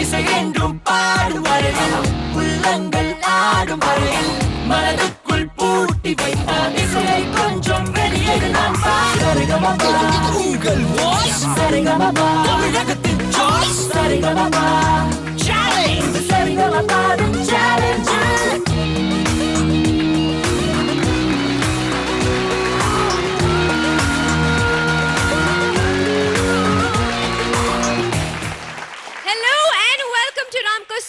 இசை என்றும் பாடும் வரையில் உள்ளங்கள் ஆடும் வரையில் மனதுக்குள் பூட்டி வைத்த இசையை கொஞ்சம் வெளியேறு நான் சரிகமபா உங்கள் வாய்ஸ் சரிகமபா தமிழகத்தின் choice Saregamapa challenge Saregamapa challenge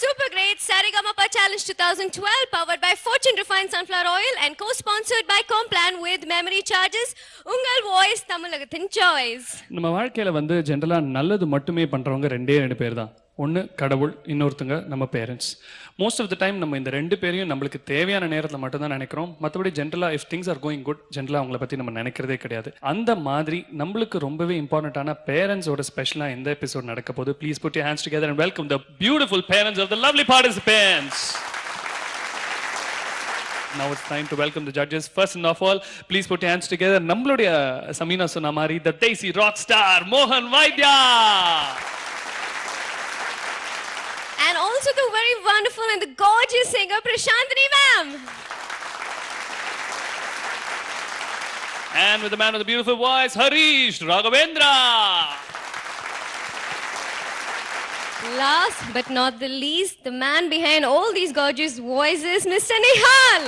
Super Great Saregama Challenge 2012 powered by Fortune Refined Sunflower Oil and co-sponsored by Complan with memory charges. உங்கள் வாய்ஸ் தமிழகத்தின் சாய்ஸ். நம்ம வாழ்க்கையில வந்து ஜெனரலா நல்லது மட்டுமே பண்றவங்க ரெண்டு பேர் தான். ஒன்று கடவுள், இன்னொருத்தங்க நம்ம parents. Most of the time நம்ம இந்த ரெண்டு பேரையும் நம்மளுக்கு தேவையான நேரத்தில் மட்டும்தான் நினைக்கிறோம். மற்றபடி ஜென்ரலாக if things are going good ஜென்ரலாக அவங்கள பற்றி நம்ம நினைக்கிறதே கிடையாது. அந்த மாதிரி நம்மளுக்கு ரொம்பவே இம்பார்ட்டண்ட்டான பேரண்ட்ஸோட ஸ்பெஷலாக எந்த எபிசோட் நடக்க போது. Please put your hands together and welcome the beautiful parents of the lovely participants. Now it's time to welcome the judges. First and of all, please put your hands together. நம்மளுடைய சமீனா சொன்ன மாதிரி the Desi rock star Mohan Vaidya. And also the very wonderful and the gorgeous singer Prashantini ma'am. And with the man with the beautiful voice, Harish Raghavendra. Last but not the least, the man behind all these gorgeous voices, Mr. Nihal.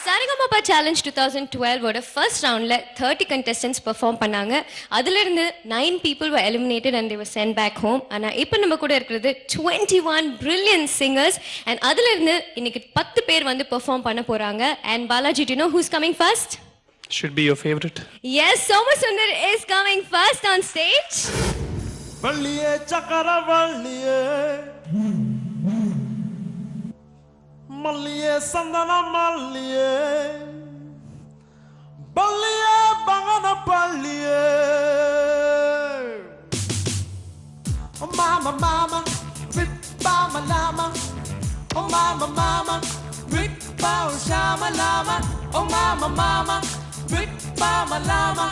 Saregama Challenge 2012 ஓட first roundல 30 contestants perform பண்ணாங்க. அதில இருந்து 9 people were eliminated and they were sent back home. ஆனா இப்போ நம்ம கூட இருக்குது 21 brilliant singers and அதில இருந்து இன்னைக்கு 10 பேர் வந்து perform பண்ண போறாங்க. And Balaji, do you know who's coming first? Should be your favorite. Yes, Somasundar is coming first on stage. Valliye chakara valliye Malliye sandana malliye Balliye bangana balliye Oh mama mama rippa malama Oh mama mama rippa shama lama Oh mama mama rippa malama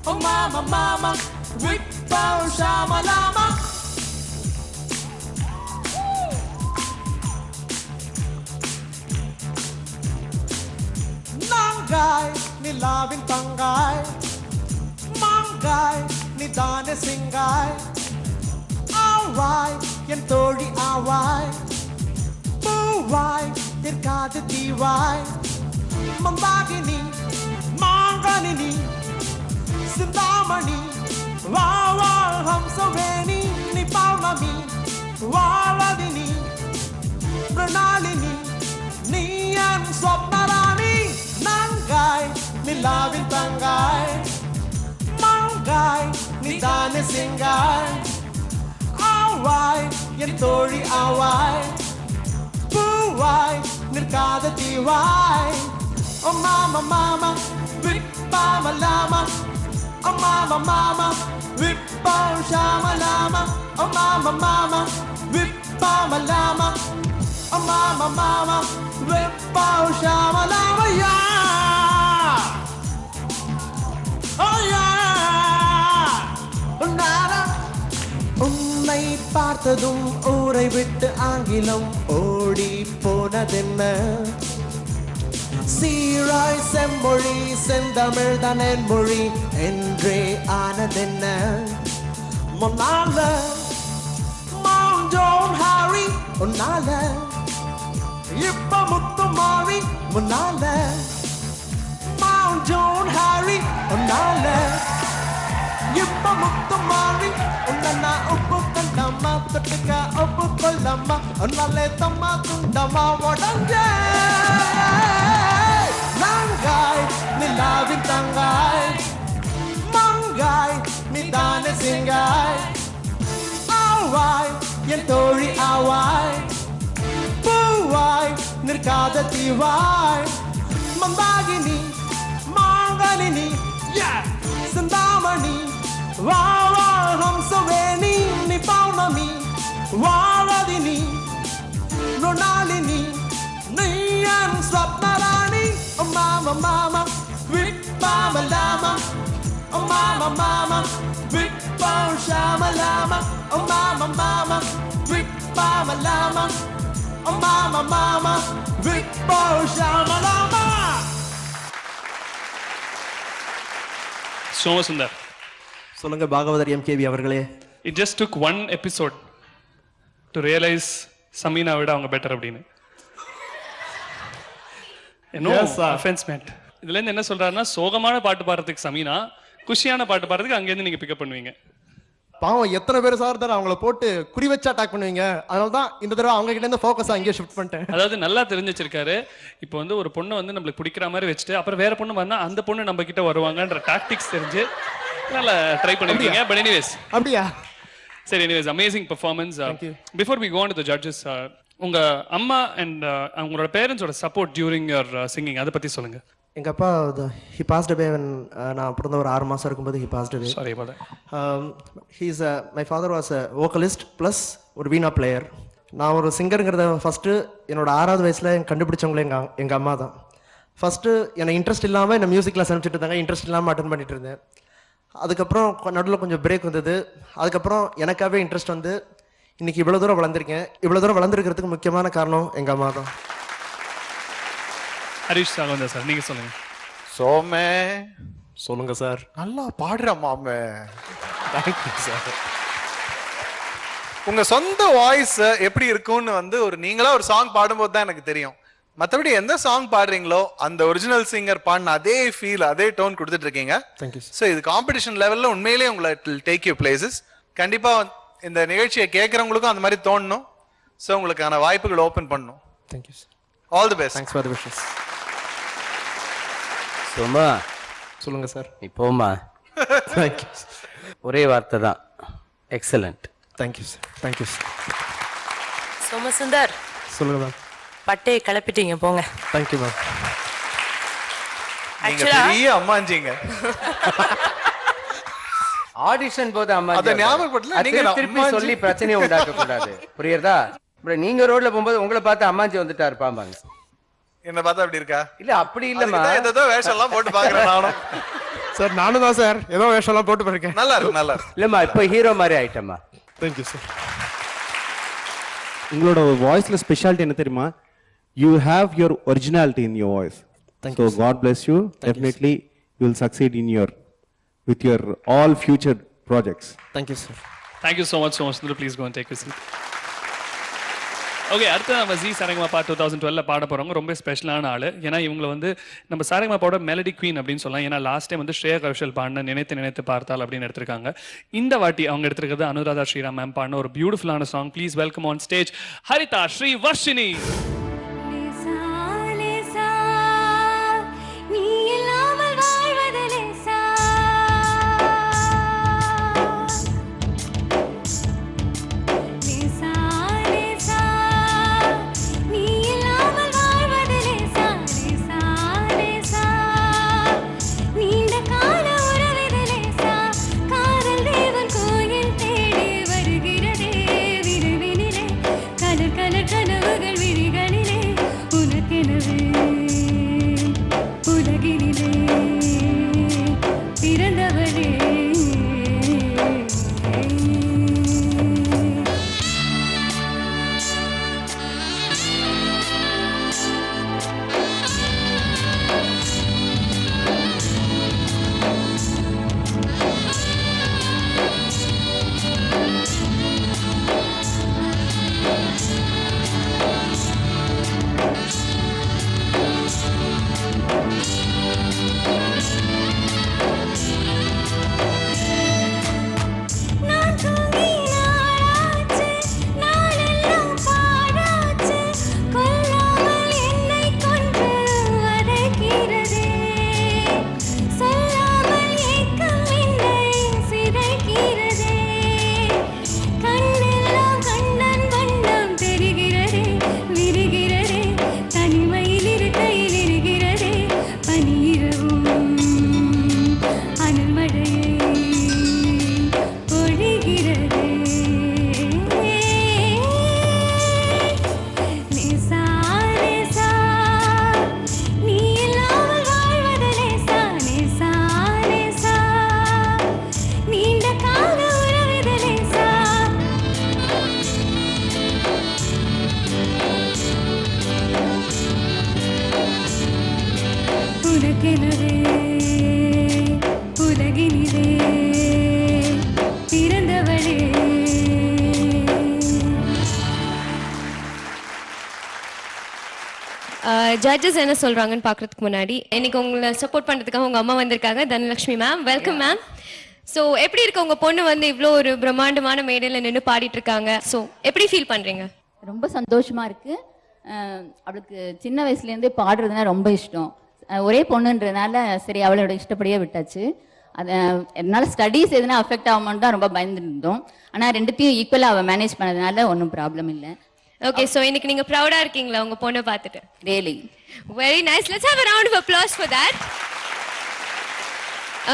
Oh mama mama rippa shama lama Nangai nilavin tangai Mangai nidane singai Awai yen thodi awai Buwai tirkadu diwai Mandagini Manganini Sindamani Wawa Hamsaveni Ni Paunami Valadini Pranalini Niyan Swapnarani Nangai Nilavin Tangai Mangai Nidane Singai Awai Yentori Awai Buwai Nirkada Diwai Oh mama mama Rippa malama Oh mama mama Rippa shama lama Oh mama mama Rippa malama Oh mama mama Rippa shama lama yeah Oh yeah Nara உன்னை பார்த்ததும் ஊரை விட்டு ஆங்கிலம் ஓடி போனதென்ன சீராய் செம்மொழி செந்தமிழ் தான் என் மொழி என்றே ஆனதென்ன முன்னால மவுண்ட் ஜோன் ஹாரி உன்னால இப்ப முத்து மாறி முன்னால மவுண்ட் ஜோன் ஹாரி உன்னால இப்ப முத்து மாறி உன்ன உப்பு கண்டம்மா தொட்டுக்க உப்பு கொள்ளம்மா உன்னாலே தம்மா துண்டம்மா உடஞ்ச Nangai nilavin tangai Mangai nidane singai Awai yentori awai Buwai nirkada diwai Mandagini Manganini Yeah Sandamani Wawa Hamsaveni Ni Paunami Valadini Ronalini Niyan Swapnarani Oh mama mama Rippa malama Oh mama mama Rippa shamalama, oh mama, mama, whip mama lama, oh mama, mama, whip shamalama. Somasundar, சொல்லுங்க Bhagavathar MKV அவர்களே. it just took one episode to realize Sameena விட அவங்க better அப்படின்னு. No offense meant. இதுல இருந்து என்ன சொல்றாருன்னா, சோகமான பாட்டு பாடுறதுக்கு சமீனா, குஷியான பாட்டு பாடுறதுக்கு அங்கேருந்து நீங்க பிக்கப் பண்ணுவீங்க. பாவம் எத்தனை பேர் சார் தர அவங்கள போட்டு குறி வச்சு அட்டாக் பண்ணுவீங்க. அதனால தான் இந்த தடவை அவங்க கிட்ட இருந்து ஃபோக்கஸ் அங்கேயே ஷிஃப்ட் பண்ணிட்டேன். அதாவது நல்லா தெரிஞ்சு வச்சிருக்காரு. இப்போ வந்து ஒரு பொண்ணை வந்து நம்மளுக்கு பிடிக்கிற மாதிரி வச்சுட்டு அப்புறம் வேற பொண்ணு வந்தா அந்த பொண்ணு நம்ம கிட்ட வருவாங்கன்ற டாக்டிக்ஸ் தெரிஞ்சு நல்லா ட்ரை பண்ணிருக்கீங்க. பட் எனிவேஸ், அப்படியா? சரி, anyways, amazing performance. Before we go on to the judges, உங்க அம்மா அண்ட் உங்களோட பேரண்ட்ஸோட சப்போர்ட் டியூரிங் யுவர் சிங்கிங், அதை பத்தி சொல்லுங்க. எங்கள் அப்பா ஹி பாஸ்ட் அவே when நான் பிறந்த ஒரு 6 மாதம் இருக்கும்போது he past away. Sorry about that. He's my father was a vocalist plus ஒரு வீணா பிளேயர். நான் ஒரு சிங்கருங்கிறத ஃபஸ்ட்டு என்னோட 6வது வயசில் கண்டுபிடிச்சவங்களே எங்கள் அம்மா தான். ஃபஸ்ட்டு எனக்கு இன்ட்ரெஸ்ட் இல்லாமல் என்ன மியூசிக் கிளாஸ் அனுப்பிச்சிட்டு இருந்தாங்க. இன்ட்ரெஸ்ட் இல்லாமல் அட்டன் பண்ணிட்டு இருந்தேன். அதுக்கப்புறம் நடுவில் கொஞ்சம் பிரேக் வந்தது. அதுக்கப்புறம் எனக்காகவே இன்ட்ரெஸ்ட் வந்து இன்றைக்கி இவ்வளோ தூரம் வளர்ந்துருக்கேன். இவ்வளோ தூரம் வளர்ந்துருக்கிறதுக்கு முக்கியமான காரணம் எங்கள் அம்மா தான். ஹரிஷ் சாகவந்தர் சார், நீங்க சொல்லுங்க. சோமே, சொல்லுங்க சார். நல்லா பாடுற மாமே. Thank you sir. உங்க சொந்த வாய்ஸ் எப்படி இருக்கும்னு வந்து நீங்களா ஒரு சாங் பாடும்போது தான் எனக்கு தெரியும். மற்றபடி எந்த சாங் பாடுறீங்களோ அந்த ஒரிஜினல் சிங்கர் பாடின அதே ஃபீல், அதே டோன் கொடுத்துட்டு இருக்கீங்க. தேங்க்யூ. ஸோ இது காம்படிஷன் லெவலில் உண்மையிலேயே உங்களை டேக் யூ பிளேசஸ். கண்டிப்பாக இந்த நிகழ்ச்சியை கேட்குறவங்களுக்கும் அந்த மாதிரி தோணணும். ஸோ உங்களுக்கான வாய்ப்புகள் ஓப்பன் பண்ணணும். Thank you sir. All the best. Thanks for the wishes. Soma, சொல்லுங்க சார். நீ போமா. தேங்க்யூ. ஒரே வார்த்தை தான், excellent. Thank you sir. Thank you sir. Somasundar, சொல்லுங்க மேம். பட்டையை கிளப்பிட்டீங்க, போங்க. Thank you ma'am. நீங்க பெரிய அம்மாஞ்சிங்க. ஆடிஷன் போது அம்மா அதை ஞாபகப்படுத்தல, நீங்க திருப்பி சொல்லி பிரச்சனையை உண்டாக்க கூடாது, புரியுறதா? நீங்க ரோட்ல போகும்போது உங்களை பார்த்து அம்மாஞ்சி வந்துட்டாரு பாம்பாங்க. என்ன பார்த்தா அப்படி இருக்கா? இல்ல அப்படி இல்லம்மா, ஏதோ வேஷம் எல்லாம் போட்டு பாக்குறேன் நானும். சார் நானும் தான் சார் ஏதோ வேஷம் எல்லாம் போட்டு போயிருக்கேன். நல்லா இருக்கு, நல்லா இருக்கு. இல்லம்மா இப்ப ஹீரோ மாதிரி ஆயிட்டம்மா. Thank you sir. உங்களோட வாய்ஸ்ல ஸ்பெஷாலிட்டி என்ன தெரியுமா? You have your originality in your voice. So God bless you. Definitely you will succeed in your with your all future projects. Thank you sir. Thank you so much Somasundar. Please go and take you seat. Okay, அடுத்து நம்ம G சாரங்கமாப்பா 2012 பாட போகிறவங்க ரொம்ப ஸ்பெஷலான ஆள். ஏன்னா இவங்களை வந்து நம்ம சாரங்கமாப்பாவோட மெலடி குவீன் அப்படின்னு சொல்லலாம். ஏன்னா லாஸ்ட் டைம் வந்து ஸ்ரேயா கௌஷல் பாடின நினைத்து நினைத்து பார்த்தால் அப்படின்னு எடுத்திருக்காங்க. இந்த வாட்டி அவங்க எடுத்திருக்கிறது அனுராதா ஸ்ரீராம் மேம் பாடின ஒரு பியூட்டிஃபுல்லான song. Please welcome on stage Haritha Sri Varshini. கனவுகள் விழிகளில் ஜட்ஜஸ் என்ன சொல்றாங்கன்னு பார்க்கறதுக்கு முன்னாடி இன்னைக்கு உங்களை சப்போர்ட் பண்றதுக்காக உங்க அம்மா வந்திருக்காங்க. Dhanalakshmi ma'am, welcome ma'am. So எப்படி இருக்கு உங்க பொண்ணு வந்து இவ்வளோ ஒரு பிரம்மாண்டமான மேடையில் நின்று பாடிட்டு இருக்காங்க? ஸோ எப்படி ஃபீல் பண்றீங்க? ரொம்ப சந்தோஷமா இருக்கு. அவளுக்கு சின்ன வயசுலேருந்தே பாடுறதுனா ரொம்ப இஷ்டம். ஒரே பொண்ணுன்றதுனால சரி அவளோட இஷ்டப்படியே விட்டாச்சு. அது என்னால் ஸ்டடீஸ் எதுனா அஃபெக்ட் ஆகுமான்னு தான் ரொம்ப பயந்துருந்தோம். ஆனால் ரெண்டுத்தையும் ஈக்குவலாக அவள் மேனேஜ் பண்ணதுனால ஒன்றும் ப்ராப்ளம் இல்லை. ஓகே, ஸோ இன்னைக்கு நீங்க ப்ரௌடா இருக்கீங்களா உங்க பொண்ணை பார்த்துட்டு? Really very nice. Let's have a round of applause for that.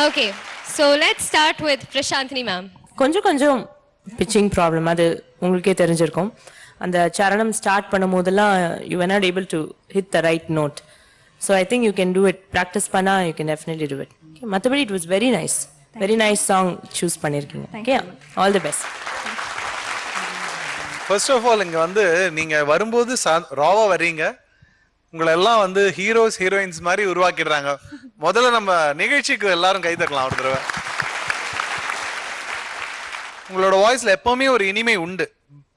Okay, so let's start with Prashanthini ma'am. கொஞ்சம் பிச்சிங் ப்ராப்ளம் அது உங்களுக்கே தெரிஞ்சிருக்கும். அந்த சரணம் ஸ்டார்ட் பண்ணும் போதெல்லாம் you were not able to hit the right note. So I think you can do it. Practice பண்ணா you can definitely do it. Okay, மற்றபடி it was very nice song choose பண்ணிருக்கீங்க. Okay, all the best. First of all இங்க வந்து நீங்க வரும்போது ராவா வர்றீங்க. உங்களை எல்லாம் வந்து ஹீரோஸ் ஹீரோயின்ஸ் மாதிரி உருவாக்கிடுறாங்க. முதல்ல நம்ம நிகழ்ச்சிக்கு எல்லாரும் கை தட்டலாம் ஒரு தடவை. உங்களோட வாய்ஸ்ல எப்பவுமே ஒரு இனிமை உண்டு.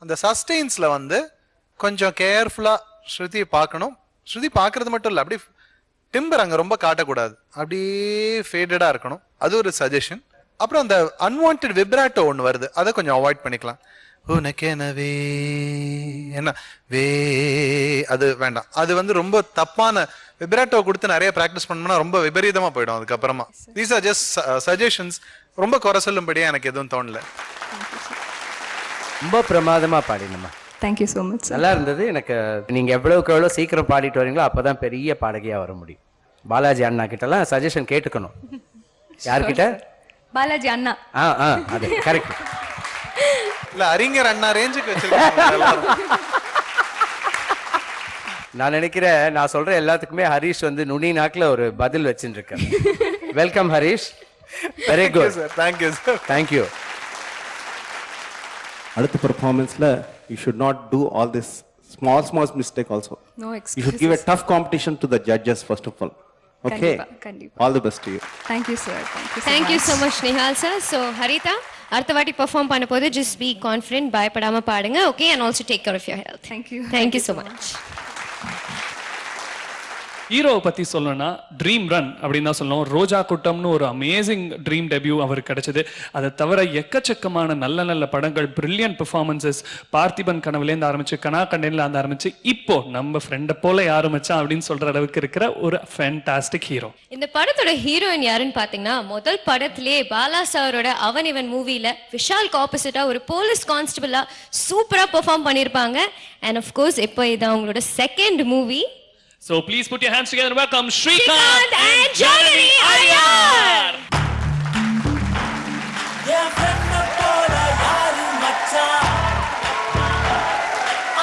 அந்த சஸ்டெயின்ஸ்ல வந்து கொஞ்சம் கேர்ஃபுல்லா ஸ்ருதி பார்க்கணும். ஸ்ருதி பார்க்கறது மட்டும் இல்லை, அப்படியே டிம்பர் அங்கே ரொம்ப காட்டக்கூடாது, அப்படியே ஃபேடடா இருக்கணும். அது ஒரு சஜஷன். அப்புறம் அந்த அன்வான்ட் விப்ராட்டோ ஒன்று வருது, அதை கொஞ்சம் அவாய்ட் பண்ணிக்கலாம். உனக்கெனவே என்ன வே அது வேண்டாம். அது வந்து ரொம்ப தப்பான விப்ராட்டோ கொடுத்து நிறைய ப்ராக்டிஸ் பண்ணோம்னா ரொம்ப விபரீதமா போயிடும் அதுக்கப்புறமா. These are just suggestions. ரொம்ப குறை சொல்லும்படியா எனக்கு எதுவும் தோணல. ரொம்ப பிரமாதமா பாடினம்மா. Thank you so much. நல்லா இருந்தது. எனக்கு நீங்கள் எவ்வளோக்கு எவ்வளோ சீக்கிரம் பாடிட்டு வரீங்களோ அப்போ தான் பெரிய பாடகியாக வர முடியும். பாலாஜி அண்ணா கிட்டலாம் சஜஷன் கேட்டுக்கணும். யார்கிட்ட? பாலாஜி அண்ணா. அது கரெக்ட். இல்ல அறிஞர் அண்ணா ரேஞ்சுக்கு வச்சிருக்காங்க. நான் நினைக்கிறேன் நான் சொல்ற எல்லாத்துக்குமே ஹரிஷ் வந்து நுனி நாக்கில் ஒரு பதில் வச்சுட்டு இருக்கேன். Welcome Harish. Very good sir. Thank you sir. Thank you. அடுத்த பெர்ஃபார்மன்ஸ்ல you should not do all this small mistake also. No excuses. You should give a tough competition to the judges first of all. Okay. Kandipa. All the best to you. Thank you sir. Thank you so much Nihal sir. So Harita, அடுத்த வாட்டி perform பண்ண போது just be confident, பயப்படாம பாடுங்க. Okay, and also take care of your health. Thank you so much. ஹீரோவை பற்றி சொல்லணும்னா dream run அப்படின்னு தான் சொல்லணும். ரோஜா கூட்டம்னு ஒரு அமேசிங் ட்ரீம் டெபியூ அவருக்கு கிடைச்சது. அதை தவிர எக்கச்சக்கமான நல்ல படங்கள், பிரில்லியன்ட் பெர்ஃபார்மன்சஸ், பார்த்திபன் கனவுலேருந்து ஆரம்பிச்சு, கனா கண்டேன்ல இருந்து ஆரம்பிச்சு, இப்போ நம்ம ஃப்ரெண்டை போல யாரு மச்சான் அப்படின்னு சொல்ற அளவுக்கு இருக்கிற ஒரு ஃபேன்டாஸ்டிக் ஹீரோ. இந்த படத்தோட ஹீரோயின் யாருன்னு பாத்தீங்கன்னா, முதல் படத்திலேயே பாலா சாரோட அவன் இவன் மூவில விஷால்க்கு ஆப்போசிட்டா ஒரு போலீஸ் கான்ஸ்டபிளா சூப்பரா பெர்ஃபார்ம் பண்ணிருப்பாங்க. அண்ட் ஆஃப் கோர்ஸ் இப்போ இது அவங்களோட second movie. So please put your hands together and welcome Srikanth and Janani Iyer. N friend போல யாரு மச்சான்,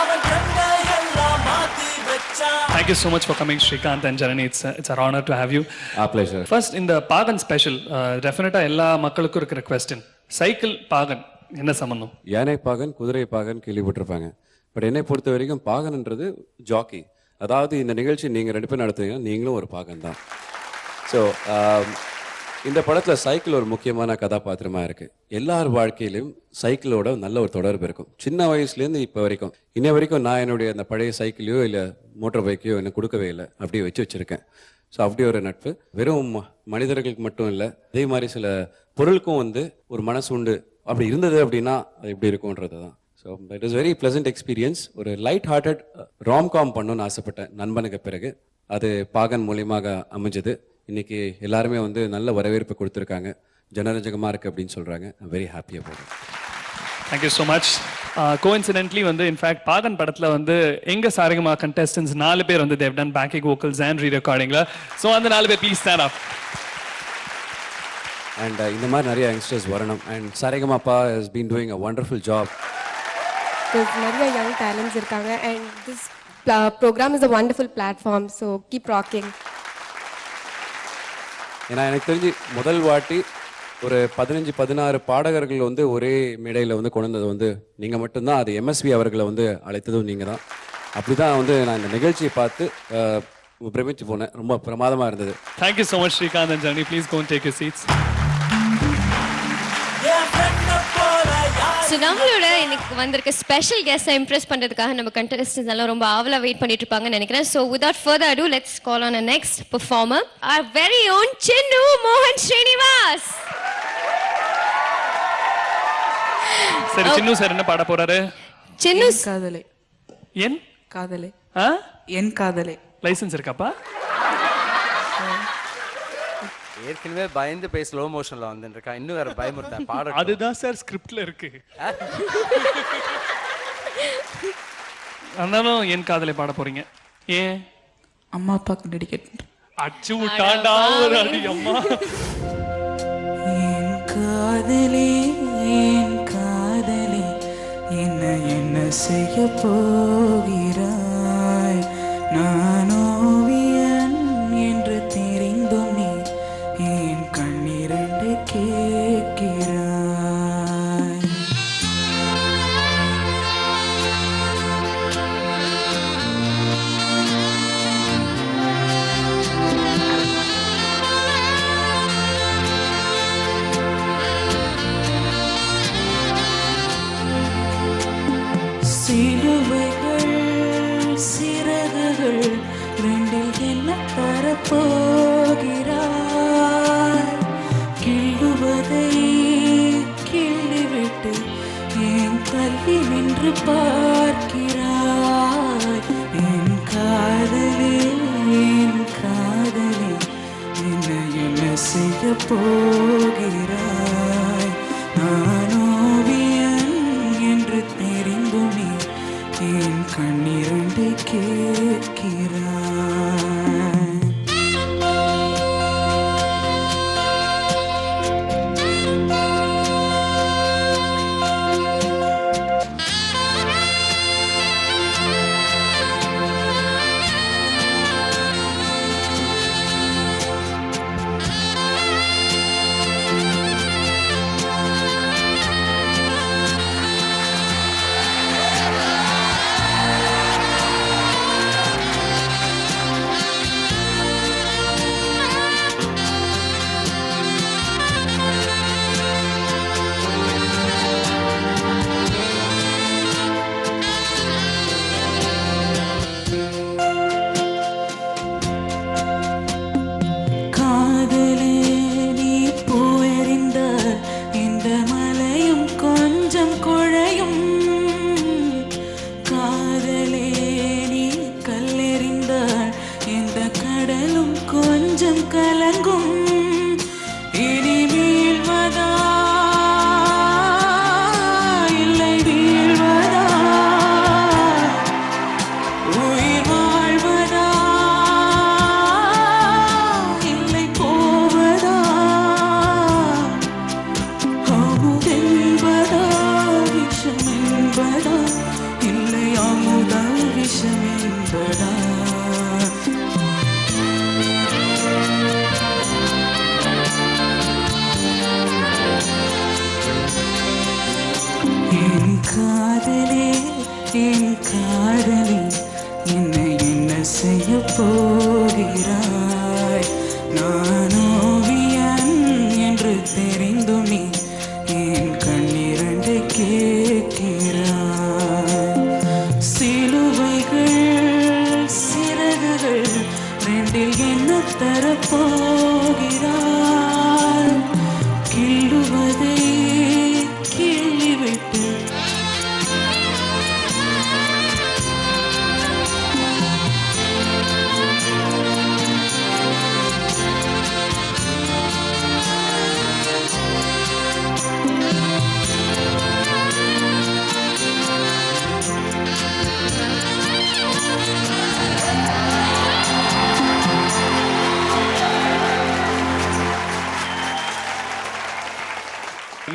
அவன் friend எல்லாம் மாத்தி வச்சான். Thank you so much for coming Srikanth and Janani. It's an honor to have you. Our pleasure. First in the Pagan special, definitely எல்லா மக்களுக்கும் இருக்கிற question, சைக்கிள் பாகன் என்ன சம்பந்தம்? யானை பாகன், குதிரை பாகன் கேள்விப்பட்டிருப்பாங்க. பட் என்னை பொறுத்த வரைக்கும் பாகன்ன்றது ஜாக்கி. அதாவது இந்த நிகழ்ச்சி நீங்கள் 2 பேர் நடத்துவீங்க, நீங்களும் ஒரு பாகன் தான். ஸோ இந்த படத்தில் சைக்கிள் ஒரு முக்கியமான கதாபாத்திரமாக இருக்குது. எல்லார் வாழ்க்கையிலும் சைக்கிளோட நல்ல ஒரு தொடர்பு இருக்கும். சின்ன வயசுலேருந்து இப்போ வரைக்கும், இன்ன வரைக்கும் நான் என்னுடைய அந்த பழைய சைக்கிளையோ இல்லை மோட்டர் பைக்கையோ எனக்கு கொடுக்கவே இல்லை, அப்படியே வச்சுருக்கேன். ஸோ அப்படி ஒரு நட்பு வெறும் மனிதர்களுக்கு மட்டும் இல்லை, அதே மாதிரி சில பொருளுக்கும் வந்து ஒரு மனசு உண்டு. அப்படி இருந்தது அப்படின்னா அது எப்படி இருக்கும்ன்றது தான். So it is very pleasant experience. ஒரு லைட் ஹார்ட்டட் ராம்காம் பண்ணணும்னு ஆசைப்பட்டேன் நண்பனுக்கு பிறகு. அது பாகன் மூலியமாக அமைஞ்சது. இன்னைக்கு எல்லாருமே வந்து நல்ல வரவேற்பு கொடுத்துருக்காங்க, ஜனரஞ்சகமாக இருக்குது அப்படின்னு சொல்கிறாங்க. I'm very happy about it. Thank you so much. Coincidentally வந்து இன்ஃபேக்ட் பாகன் படத்தில் வந்து எங்க சாரகமா கண்டெஸ்டன்ஸ் 4 பேர் வந்து Dev done backing vocals and ரீரெக்கார்டிங்ல. ஸோ அந்த 4 பேர் ப்ளீஸ் ஸ்டாண்ட் அப். அண்ட் இந்த மாதிரி நிறைய யங்ஸ்டர்ஸ் வரணும். And Saregamapa has been doing a wonderful job. நிறைய யங் டேலண்ட்ஸ் இருக்காங்க and this program is a wonderful platform, so keep rocking. ஏன்னா எனக்கு தெரிஞ்சு முதல் வாட்டி ஒரு 15-16 பாடகர்கள் வந்து ஒரே மேடையில் வந்து கொண்டு வந்தது வந்து நீங்கள் மட்டும்தான். அது MSV அவர்களை வந்து அழைத்ததும் நீங்கள் தான். அப்படி தான் வந்து நான் இந்த நிகழ்ச்சியை பார்த்து பிரமிச்சு போனேன். ரொம்ப பிரமாதமாக இருந்தது. Thank you so much Srikanth and Janani. Please go and take your seats. So so நம்மளோட இன்னைக்கு வந்திருக்க ஸ்பெஷல் கெஸ்ட்டை இம்ப்ரெஸ் பண்ணுறதுக்காக நம்ம கண்டெஸ்டன்ஸ் எல்லாம் ரொம்ப ஆவலாக வெயிட் பண்ணிட்டு இருப்பாங்கன்னு நினைக்கிறேன். So without further ado let's call on our next performer, our very own Chinnu Mohan Srinivas. சரி சின்னு சார் என்ன பாட போறாரு? சின்னு காதலே. என் காதலே. என் காதலே. லைசென்ஸ் இருக்காப்பா? ஏற்கனவே பயந்து போய் ஸ்லோ மோஷன்ல வந்துருக்கா, இன்னும் வேற பயமுறுத்தேன் பாட. அதுதான் சார் ஸ்கிரிப்ட்ல இருக்கு. ஆனாலும் என் காதலை பாட போறீங்க. ஏன்? அம்மா அப்பாக்கு டெடிகேட் பண்றேன். அச்சு விட்டாண்டா ஒரு அடி அம்மா. என் காதலே என் காதலே என்ன செய்ய போகிறாய்? நான் ஓவியன் என்று தெரிந்தும் நீ என் கண்ணிரண்டு கேட்கிறாய். சிலுவைகள் சிறகுகள் ரெண்டில் என்ன தரப்போகிறாய்? கிள்ளுவதை கிள்ளிவிட்டு என் தள்ளி நின்று பார்க்கிறாய். என் காதலே என்ன செய்ய போகிறாய்? நான் ஓவியன் என்று தெரிந்தும் நீ என் கண்ணிரண்டு கேட்கிறாய். என்ன செய்ய போகிறாய்? நான் ஓவியன் என்று தெரிந்தும் நீ என் கண்ணிரண்டு கேட்கிறாய். சிலுவைகள் சிறகுகள் ரெண்டில் என்ன தரப்போகிறாய்? கிள்ளுவதை கிள்ளிவிட்டு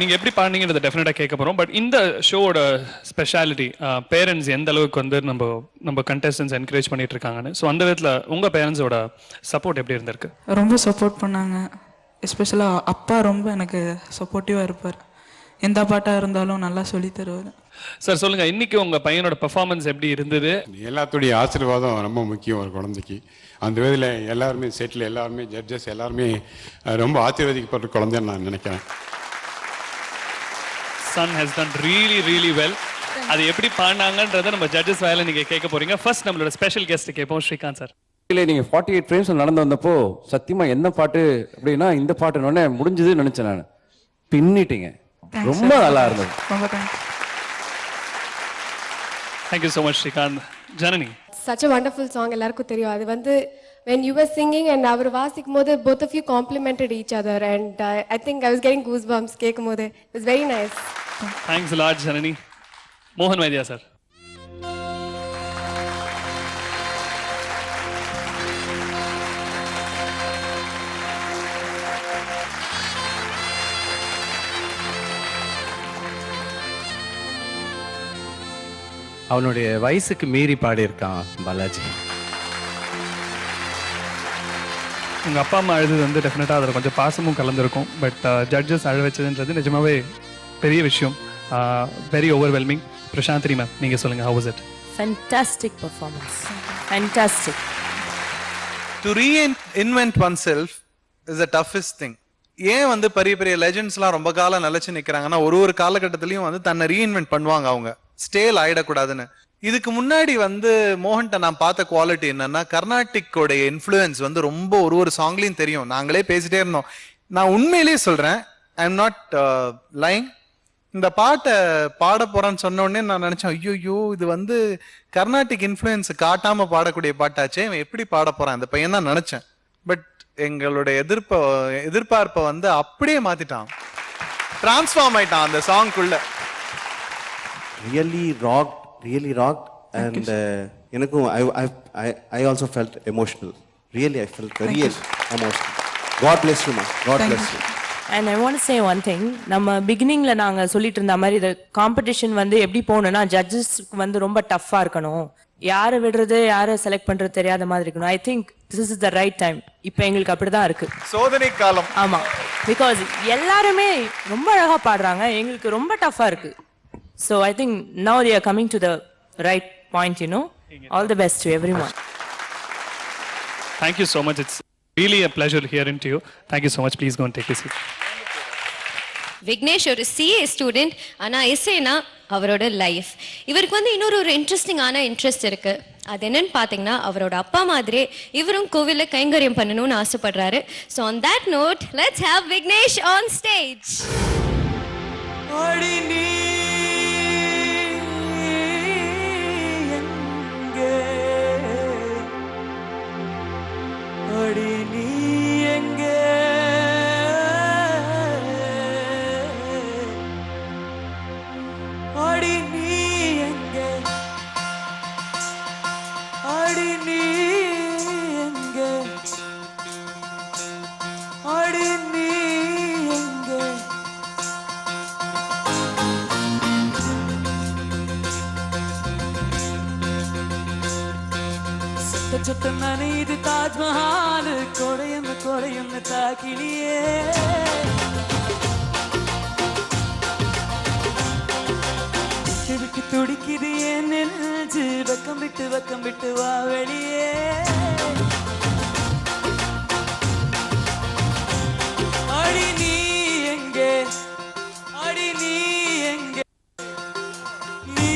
நீங்க எப்படி பாடுனீங்கன்றத டெஃபினட்டா கேட்க போறோம். பட் இந்த ஷோவோட ஸ்பெஷாலிட்டி பேரண்ட்ஸ் எந்த அளவுக்கு வந்து நம்ம கண்டெஸ்டன்ஸ் என்கரேஜ் பண்ணிட்டு இருக்காங்கன்னு. ஸோ அந்த விதத்தில் உங்க பேரண்ட்ஸோட சப்போர்ட் எப்படி இருந்திருக்கு? ரொம்ப சப்போர்ட் பண்ணாங்க. எஸ்பெஷலாக அப்பா ரொம்ப எனக்கு சப்போர்ட்டிவாக இருப்பார். எந்த பாட்டாக இருந்தாலும் நல்லா சொல்லி தருவார். சார் சொல்லுங்க, இன்னைக்கு உங்க பையனோட பெர்ஃபார்மன்ஸ் எப்படி இருந்தது? எல்லாத்துடைய ஆசீர்வாதம் ரொம்ப முக்கியம் ஒரு குழந்தைக்கு. அந்த விதத்தில் எல்லாருமே செட்டில் எல்லாருமே ஜட்ஜஸ் எல்லாருமே ரொம்ப ஆசீர்வதிக்கப்பட்ட குழந்தைன்னு நான் நினைக்கிறேன். son has done really well. அது எப்படி பாடினாங்கன்றதை நம்ம ஜட்ஜஸ் வாயில நீங்க கேட்க போறீங்க. ஃபர்ஸ்ட் நம்மளோட ஸ்பெஷல் கெஸ்ட் கேட்போம், ஸ்ரீகாந்த் சார். இல்லை நீங்கள் 48 ஃப்ரேம்ஸ் நடந்து வந்தப்போ சத்தியமா என்ன பாட்டு அப்படின்னா இந்த பாட்டுன்னு முடிஞ்சதுன்னு நினைச்சேன் நான். பின்னிட்டீங்க, ரொம்ப நல்லா இருந்தது. Thank you so much, Srikanth. Janani. Such a wonderful song, எல்லாருக்கும் தெரியும். அது வந்து when you were singing and அவர் வாசிக்கும் போது both of you complimented each other and I think I was getting goosebumps கேட்கும் போது. It was very nice. Thanks a lot, Janani. மோகன் Vaidya sir. அவனுடைய வயசுக்கு மீறி பாடியிருக்கான் பாலாஜி. உங்க அப்பா அம்மா அழுது வந்து டெஃபினட்டா அதில் கொஞ்சம் பாசமும் கலந்துருக்கும். பட் ஜட்ஜஸ் அழ வச்சதுன்றது நிஜமாவே பெரிய விஷயம். Very overwhelming. பிரசாந்தினி மேம், நீங்க சொல்லுங்க, how was it? Fantastic performance. Fantastic. To reinvent oneself is the toughest thing. ஏன் வந்து பெரிய பெரிய லெஜெண்ட்ஸ்லாம் ரொம்ப காலம் நிலைச்சு நிற்கிறாங்கன்னா ஒரு காலகட்டத்திலையும் வந்து தன்னை ரீஇன்வென்ட் பண்ணுவாங்க, அவங்க ஸ்டேல் ஆயிடக்கூடாதுன்னு. இதுக்கு முன்னாடி வந்து மோகன்ட்ட நான் பார்த்த குவாலிட்டி என்னன்னா, கர்நாடிக்கோடைய இன்ஃப்ளூயன்ஸ் வந்து ரொம்ப ஒரு சாங்லையும் தெரியும். நாங்களே பேசிட்டே இருந்தோம். நான் உண்மையிலேயே சொல்றேன், ஐ எம் நாட் லைங். இந்த பாட்டை பாட போறான்னு சொன்ன உடனே நான் நினைச்சேன், ஐயோ இது வந்து கர்நாடிக் இன்ஃப்ளூயன்ஸ் காட்டாம பாடக்கூடிய பாட்டாச்சே, இவன் எப்படி பாட போறான் இந்த பையன் தான் நினைச்சேன். பட் எங்களுடைய எதிர்பார்ப்பை வந்து அப்படியே மாத்திட்டான், டிரான்ஸ்ஃபார்ம் ஆயிட்டான் அந்த சாங்குள்ள. really rocked and எனக்கும் I also felt emotional. Really I felt very emotional. God bless you, ma. God bless you. And I want to say one thing. நம்ம பிகினிங்ல நாங்க சொல்லிட்டு இருந்த மாதிரி இந்த காம்படிஷன் வந்து எப்படி போகணும்னா, ஜட்ஜஸ்க்கு வந்து ரொம்ப டஃப்பா இருக்கணும், யாரை விடுறது யாரை செலக்ட் பண்றது தெரியாத மாதிரி இருக்கணும். I think this is the right time. இப்போ எங்களுக்கு அப்படிதான் இருக்கு, சோதனை காலம். ஆமா, பிகாஸ் எல்லாருமே ரொம்ப அழகா பாடுறாங்க, எங்களுக்கு ரொம்ப டஃப்பா இருக்கு. So I think now they are coming to the right point, you know. All the best to everyone. Thank you so much. It's really a pleasure hearing to you. Thank you so much. Please go and take a seat. Vignesh ஒரு CA student, ஆனால் எஸ்ஏனா அவரோட life. இவருக்கு வந்து இன்னொரு இன்ட்ரெஸ்டிங்கான interest இருக்கு. அது என்னன்னு பார்த்தீங்கன்னா, அவரோட அப்பா மாதிரியே இவரும் கோவிலில் கைங்கரியம் பண்ணணும்னு ஆசைப்படுறாரு. So on that note, let's have Vignesh on stage. சுத்த நனைது தாஜ்மஹால் கொடையன்னு தாக்கிலியே, விட்டு துடிக்குது என் நெஞ்சு, வெக்கம் விட்டு வா வெளியே. அடி நீ எங்கே, அடி நீ எங்கே, நீ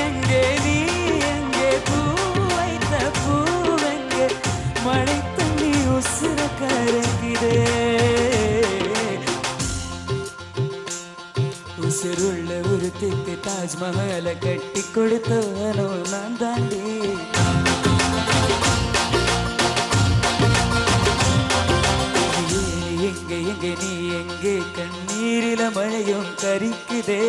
எங்கே, நீ எங்கே, பூ வைத்த பூவெங்கே, மழை தண்ணி உசுர கரைக்குதே, உசுருள்ள ஒருத்திக்கு தாஜ்மஹாலை கட்டி கொடுத்தவனோ நான் தாண்டி. எங்கே எங்கே நீ எங்கே, கண்ணீரில மழையும் கரிக்குதே.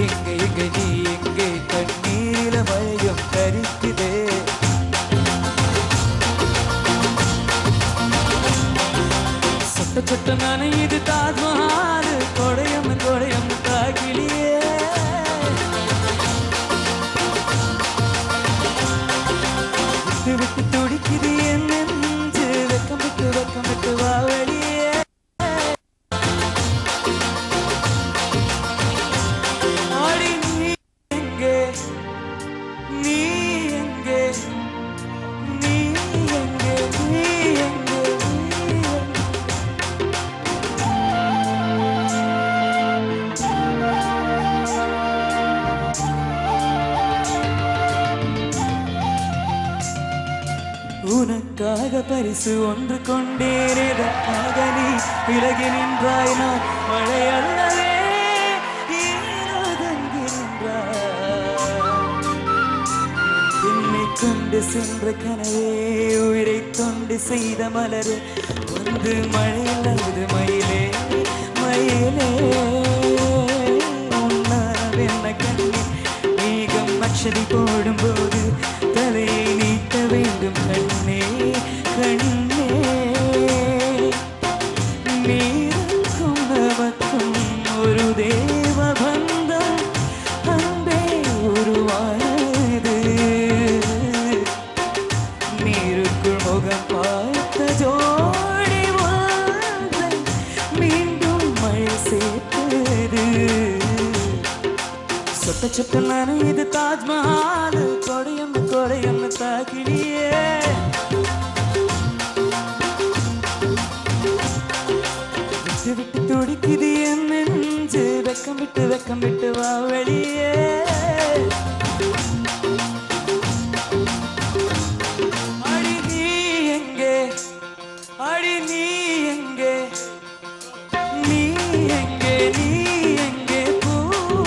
எங்கே எங்கே நீ எங்கே, கண்ணீரில மழையும் கரிக்குதே. சொட்ட நனையுது தாஜ்மஹால் கொடையன்னு தாக்கிலியே. விட்டு துடிக்குது என் நெஞ்சு, வெக்கம் விட்டு வா வெளியே. ஆடி நீ எங்கே, நீ எங்கே, நீ எங்கே, நீ எங்கே, நீ எங்கே. பரிசு ஒன்று கொண்டேன் எதற்காக நீ விலகி நின்றாய் நான் மழை அல்லவே ஏனோ தங்கி நின்றாய் என்னை கொண்டு சென்ற கனவே உயிரை தொண்டு செய்த மலரே வந்து மழை அல்லது மயிலே மயிலே உன்னாரம் என்ன கண்ணே மேகம் அக்ஷதி போடும்போது தலையை நீட்ட வேண்டும் கண்ணே கண்ணே நீருக்கும் நமக்கும் ஒரு தேவ பந்தம் அன்பே உருவானது நீருக்குள் முகம் பார்த்த ஜோடி ஒன்றை மீண்டும் மழை சேர்த்தது சொட்ட சொட்ட நனையுது தாஜ்மஹால் கொடையம் கொடையம் தாக்கிடியே விட்டு விட்டு துடிக்குது என் நெஞ்சு வெக்கம் விட்டு வா வெளியே அடி நீ எங்கே அடி நீ எங்கே நீ எங்கே நீ எங்கே பூ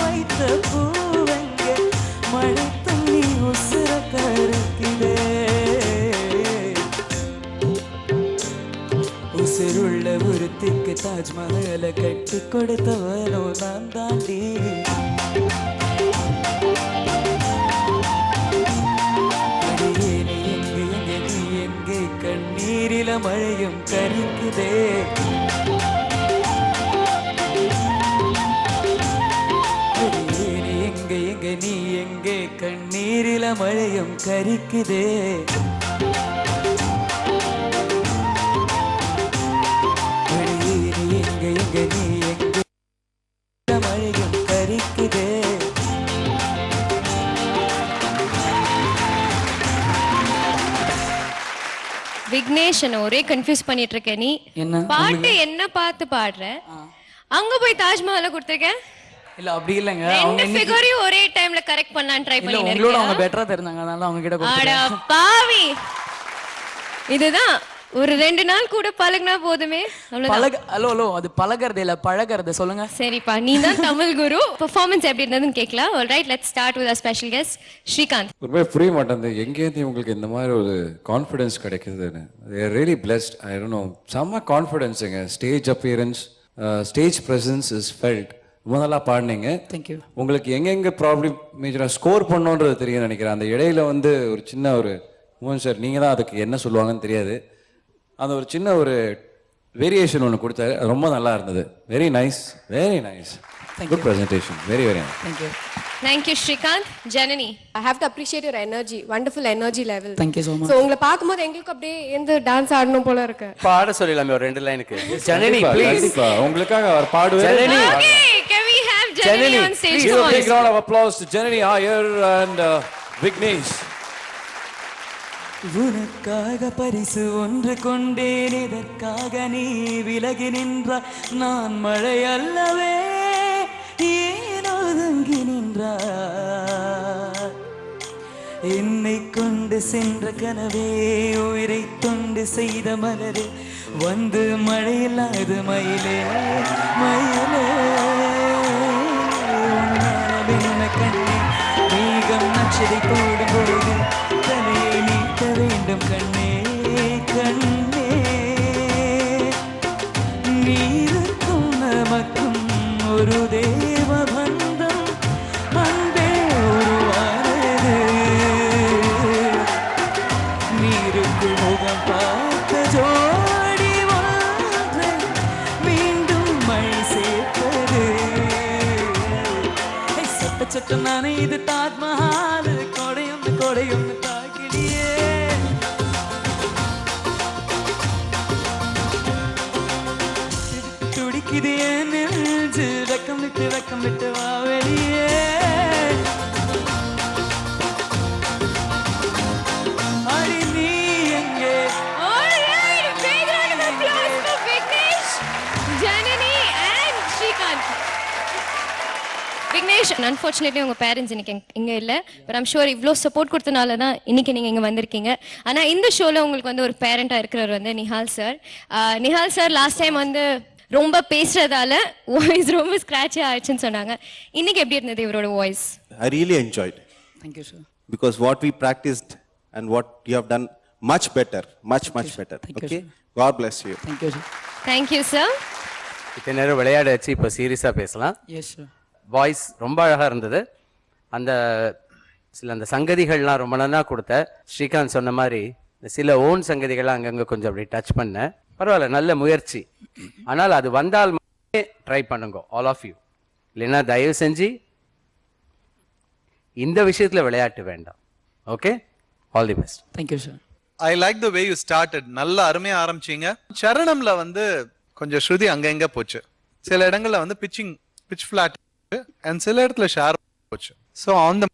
வைத்த பூவெங்கே மழை தண்ணி உசுர கருக்கிலே உசுருள்ள ஒருத்திக்கு தாஜ்மஹால கட்டி கொடுத்தவனோ நான் தாண்டி அடியே நீ எங்கே எங்கே நீ எங்கே கண்ணீரில மழையும் கரிக்குதே அடியே நீ எங்கே நீ எங்கே கண்ணீரில மழையும் கரிக்குதே அடியே நீ எங்கே நீ எங்கே மழையும் கரிக்குதே விக்னேஷ் என்ன ஒரே கன்ஃபியூஸ் பண்ணிட்டு இருக்க நீ என்ன பாட்டு என்ன பார்த்து பாடுற அங்க போய் தாஜ்மஹால கொடுத்திருக்க இல்ல அப்படி இல்லங்க ரெண்டு ஃபிகரையும் ஒரே டைம்ல கரெக்ட் பண்ணலாம்னு ட்ரை இல்ல பண்ணிட்டு உங்களோட அவங்க இருக்கியா பெட்டரா தெரிஞ்சாங்க அதனால அவங்க கிட்ட அட கொடுத்தேன் பாவி இதுதான் ஒரு 2 நாள் கூட பழகுனா போதுமே அவ்வளவுதான் ஹலோ அது பழகிறது இல்ல பழகிறது சொல்லுங்க சரிப்பா நீ தான் தமிழ் குரு பெர்ஃபார்மன்ஸ் எப்படி இருந்ததுன்னு கேட்கலாம் alright let's start with a special guest Srikanth ஒருமே புரிய மாட்டேங்குது எங்கேருந்து உங்களுக்கு இந்த மாதிரி ஒரு கான்ஃபிடன்ஸ் கிடைக்குதுன்னு really blessed I don't know செம்ம கான்ஃபிடன்ஸுங்க stage appearance stage presence is felt ரொம்ப நல்லா பாடினீங்க தேங்க்யூ உங்களுக்கு எங்கெங்க ப்ராப்ளம் மேஜராக ஸ்கோர் பண்ணோன்றது தெரியும் நினைக்கிறேன் அந்த இடையில வந்து ஒரு சின்ன ஒரு மோகன் சார் நீங்கள் தான் அதுக்கு என்ன சொல்லுவாங்கன்னு தெரியாது அந்த ஒரு சின்ன ஒரு வேரியேஷன் ஒன்று கொடுத்தாரு அது ரொம்ப நல்லா இருந்தது very nice good presentation very thank you thank you Srikanth Janani I have to appreciate your energy, wonderful energy level. Thank you so much. So உங்களை பார்க்கும்போது எங்களுக்கு அப்படியே எந்த டான்ஸ் ஆடணும் போல இருக்கு. பாட சொல்லலாமே ஒரு 2 லைனுக்கு ஜனனி ப்ளீஸ் உங்களுக்காக அவர் பாடுவார் Janani Okay, can we have Janani on stage? Give a big round of applause to Janani Iyer and Vignesh. உனக்காக பரிசு ஒன்று கொண்டேன் எதற்காக நீ விலகி நின்றாய் நான் மழை அல்லவே ஏனோ தங்கி நின்றாய் என்னை கொண்டு சென்ற கனவே உயிரை தொண்டு செய்த மலரே வந்து மழை இல்லாது மயிலே மயிலே உன்னாரமென்ன கண்ணே மேகம் நச்சதை போடும்போது தலையை நீட்ட வேண்டும் கண்ணே கண்ணே நீருக்கும் நமக்கும் ஒரு தேவ பந்தம் அன்பே உருவானது நீருக்குள் முகம் பார்த்த ஜோடி ஒன்றை மீண்டும் மழை சேர்ப்பது சொட்ட சொட்ட நானே இது தாஜ்மஹால் கொடையும் தாக்கிடியே துடிக்குது என் நெஞ்சு வெக்கம் விட்டு வா வெளியே அடி நீ எங்கே Alright, a big round of applause for Vignesh, Janani and Srikanth. Vignesh, unfortunately உங்கள் பேரண்ட்ஸ் இன்னைக்கு இங்கே இல்லை. பட் ஐம் ஷுர் இவ்வளோ சப்போர்ட் கொடுத்தனால தான் இன்னைக்கு நீங்கள் இங்கே வந்திருக்கீங்க. ஆனால் இந்த ஷோவில் உங்களுக்கு வந்து ஒரு பேரண்டாக இருக்கிறவர் வந்து Nihal sir. Nihal sir last time வந்து ரொம்ப பேசுறதால வாய்ஸ் ரொம்ப ஸ்க்ராட்சே ஆயிடுச்சுன்னு சொன்னாங்க. இன்னைக்கு எப்படி இருந்தது இவரோட voice? I really enjoyed. Thank you, sir. Because what we practiced and what you have done much better, much better. Okay? God bless you. Thank you, sir. Thank you sir. இத்தனை நேரம் விளையாட வச்சு இப்போ சீரியஸாக பேசலாம். Yes, sir. வாய்ஸ் ரொம்ப அழகாக இருந்தது. அந்த சங்கதிகள்லாம் ரொம்ப நல்லா கொடுத்த. ஸ்ரீகாந்த் சொன்ன மாதிரி சில ஓன் சங்கதிகள்லாம் அங்கங்கே கொஞ்சம் அப்படி டச் பண்ணேன். பரவாயில்ல, நல்ல முயற்சி. ஆனால் அது வந்தால் மட்டுமே ட்ரை பண்ணுங்க, ஆல் ஆஃப் யூ. இல்லைன்னா தயவு செஞ்சு இந்த விஷயத்தில் விளையாட்டு வேண்டாம். Okay, all the best. Thank you sir. I like the way you started. நல்லா அருமையா ஆரம்பிச்சீங்க. சரணம்ல வந்து கொஞ்சம் ஸ்ருதி அங்க எங்க போச்சு, சில இடங்கள்ல வந்து பிச் ஃபிளாட் அண்ட் சில இடத்துல ஷார்ப் போச்சு. ஸோ ஆன் த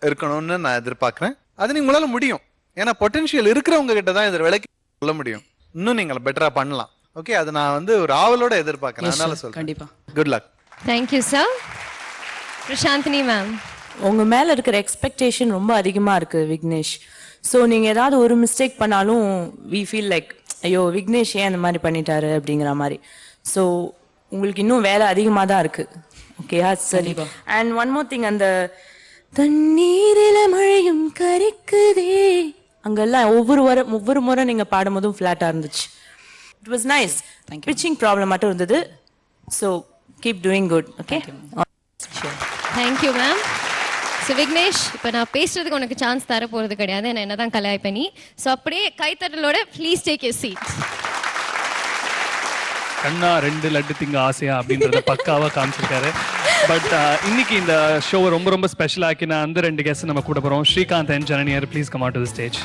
இருக்கணும்னு நான் எதிர்பார்க்கிறேன். அது நீங்க உங்களால முடியும். ஏன்னா பொட்டன்ஷியல் இருக்கிறவங்க கிட்ட தான் இதை விலைக்கு சொல்ல முடியும். இன்னும் நீங்கள் பெட்டரா பண்ணலாம். ஓகே, அது நான் வந்து ஒரு ஆவலோட எதிர்பார்க்கிறேன். அதனால சொல்றேன். கண்டிப்பா. Good luck. Thank you sir. Prashanthini ma'am, உங்கள் மேலே இருக்கிற எக்ஸ்பெக்டேஷன் ரொம்ப அதிகமாக இருக்குது விக்னேஷ். ஸோ நீங்கள் ஏதாவது ஒரு மிஸ்டேக் பண்ணாலும் வி ஃபீல் லைக் ஐயோ விக்னேஷ் ஏன் அந்த மாதிரி பண்ணிட்டாரு அப்படிங்கிற மாதிரி. ஸோ உங்களுக்கு இன்னும் வேலை அதிகமாக தான் இருக்குது. ஓகேயா? சரி. அண்ட் ஒன் மோர் திங், அந்த தண்ணீரில மழையும் கரிக்குதே அங்கெல்லாம் ஒவ்வொரு முறை நீங்கள் பாடும்போதும் ஃப்ளாட்டாக இருந்துச்சு. It was nice. Pitching problem மட்டும் இருந்தது. So keep doing good. Okay, thank you ma'am. So Vignesh, இப்போ நான் பேசுறதுக்கு உனக்கு சான்ஸ் தர போகிறது கிடையாது. நான் என்ன தான் கலாய் பண்ணி. ஸோ அப்படியே கைத்தட்டலோட ப்ளீஸ் டேக் யூ சீட். கண்ணா 2 லட்டு திங்க ஆசையா அப்படின்றத பக்காவாக காமிச்சிருக்காரு. பட் இன்னைக்கு இந்த ஷோவை ரொம்ப ரொம்ப ஸ்பெஷல் ஆக்கின அந்த 2 கெஸ்ட் நம்ம கூட போகிறோம். ஸ்ரீகாந்த் அண்ட் ஜனனியர், please come out to the stage.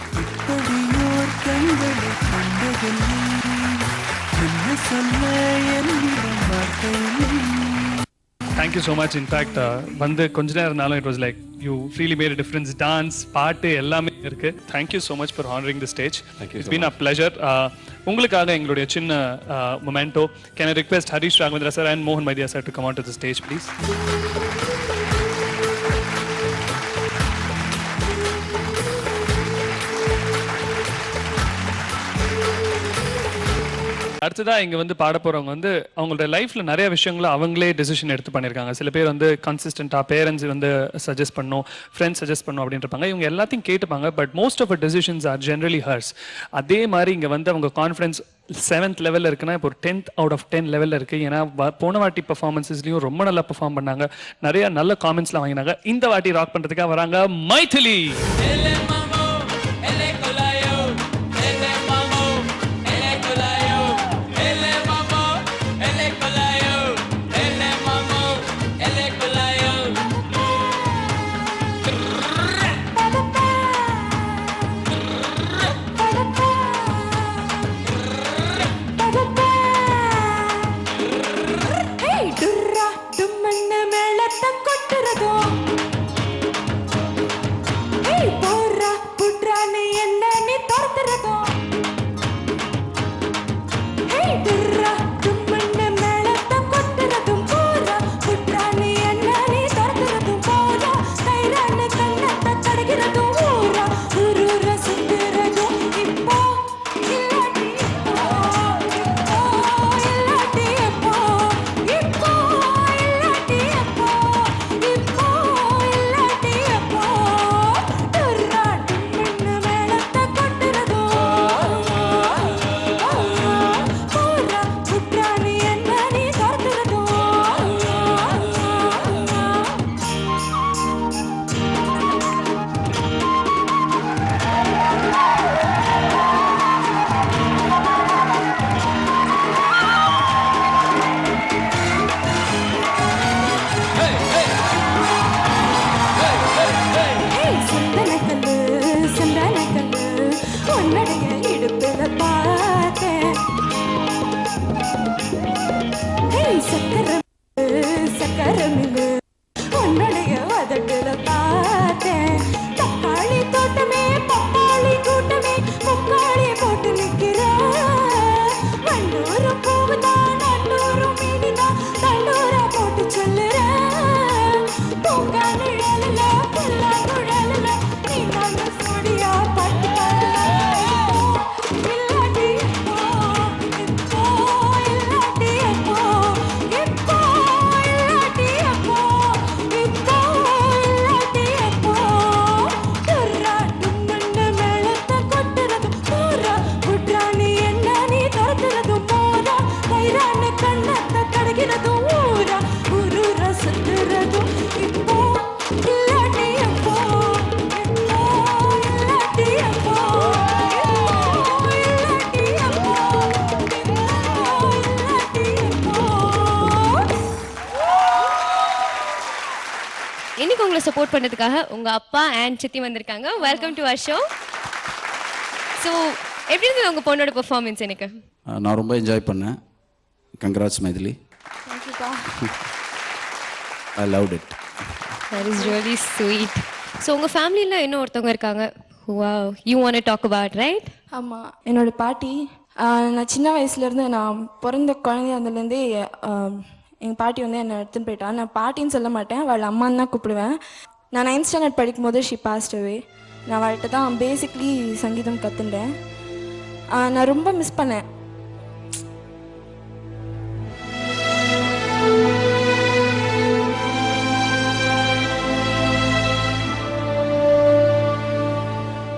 Thank you so much. In fact, வந்து கொஞ்ச நேரம் இருந்தாலும் it was like you really made a difference. Dance, பாட்டு எல்லாமே இருக்கு. Thank you so much for honoring the stage. It's been a pleasure. உங்களுக்காக எங்களுடைய சின்ன memento. Can I request Harish Raghavendra sir and Mohan Maidya sir to come onto the stage, please? அடுத்ததா இங்க வந்து பாட போறவங்க வந்து அவங்களோட லைஃப்ல நிறைய விஷயங்களை அவங்களே டெசிஷன் எடுத்து பண்ணிருக்காங்க. சில பேர் வந்து கன்சிஸ்டன்டா பேரண்ட்ஸ் வந்து சஜஸ்ட் பண்ணும், ஃப்ரெண்ட்ஸ் சஜஸ்ட் பண்ணும் அப்படின்னு இருப்பாங்க. இவங்க எல்லாத்தையும் கேட்டுப்பாங்க. But most of decisions are generally hers. அதே மாதிரி இங்க வந்து அவங்க கான்ஃபிடன்ஸ் 7th லெவலில் இருக்குன்னா இப்போ ஒரு 10th out of 10 லெவலில் இருக்கு. ஏன்னா போன வாட்டி பர்ஃபார்மன்ஸஸ்லையும் ரொம்ப நல்லா பெர்ஃபார்ம் பண்ணாங்க. நிறைய நல்ல காமெண்ட்ஸ்லாம் வாங்கினாங்க. இந்த வாட்டி ராக் பண்றதுக்காக வராங்க மைதிலி. சப்போர்ட் பண்ணதுக்காக உங்க அப்பா அண்ட் சித்தி வந்திருக்காங்க. Welcome to our show. So எப்படி இருந்தது உங்க பொண்ணோட பெர்ஃபார்மன்ஸ்? எனக்கு நான் ரொம்ப என்ஜாய் பண்ணேன். Congrats Maithili. I loved it. That is really sweet. So உங்க ஃபேமிலியில் இன்னும் ஒருத்தவங்க இருக்காங்க. Wow, you want to talk about, right? ஆமாம், என்னோட பாட்டி. நான் சின்ன வயசுலேருந்து, நான் பிறந்த குழந்தையா இருந்ததுலேருந்தே எங்கள் பாட்டி வந்து என்னை எடுத்துன்னு போயிட்டா. நான் பாட்டின்னு சொல்ல மாட்டேன், அவள் அம்மான்னு தான் கூப்பிடுவேன். நான் 9th ஸ்டாண்டர்ட் படிக்கும் போது ஷி பாஸ்ட் அவே. நான் அவள்கிட்ட தான் பேசிக்லி சங்கீதம் கற்றுண்டேன். நான் ரொம்ப மிஸ் பண்ணேன்.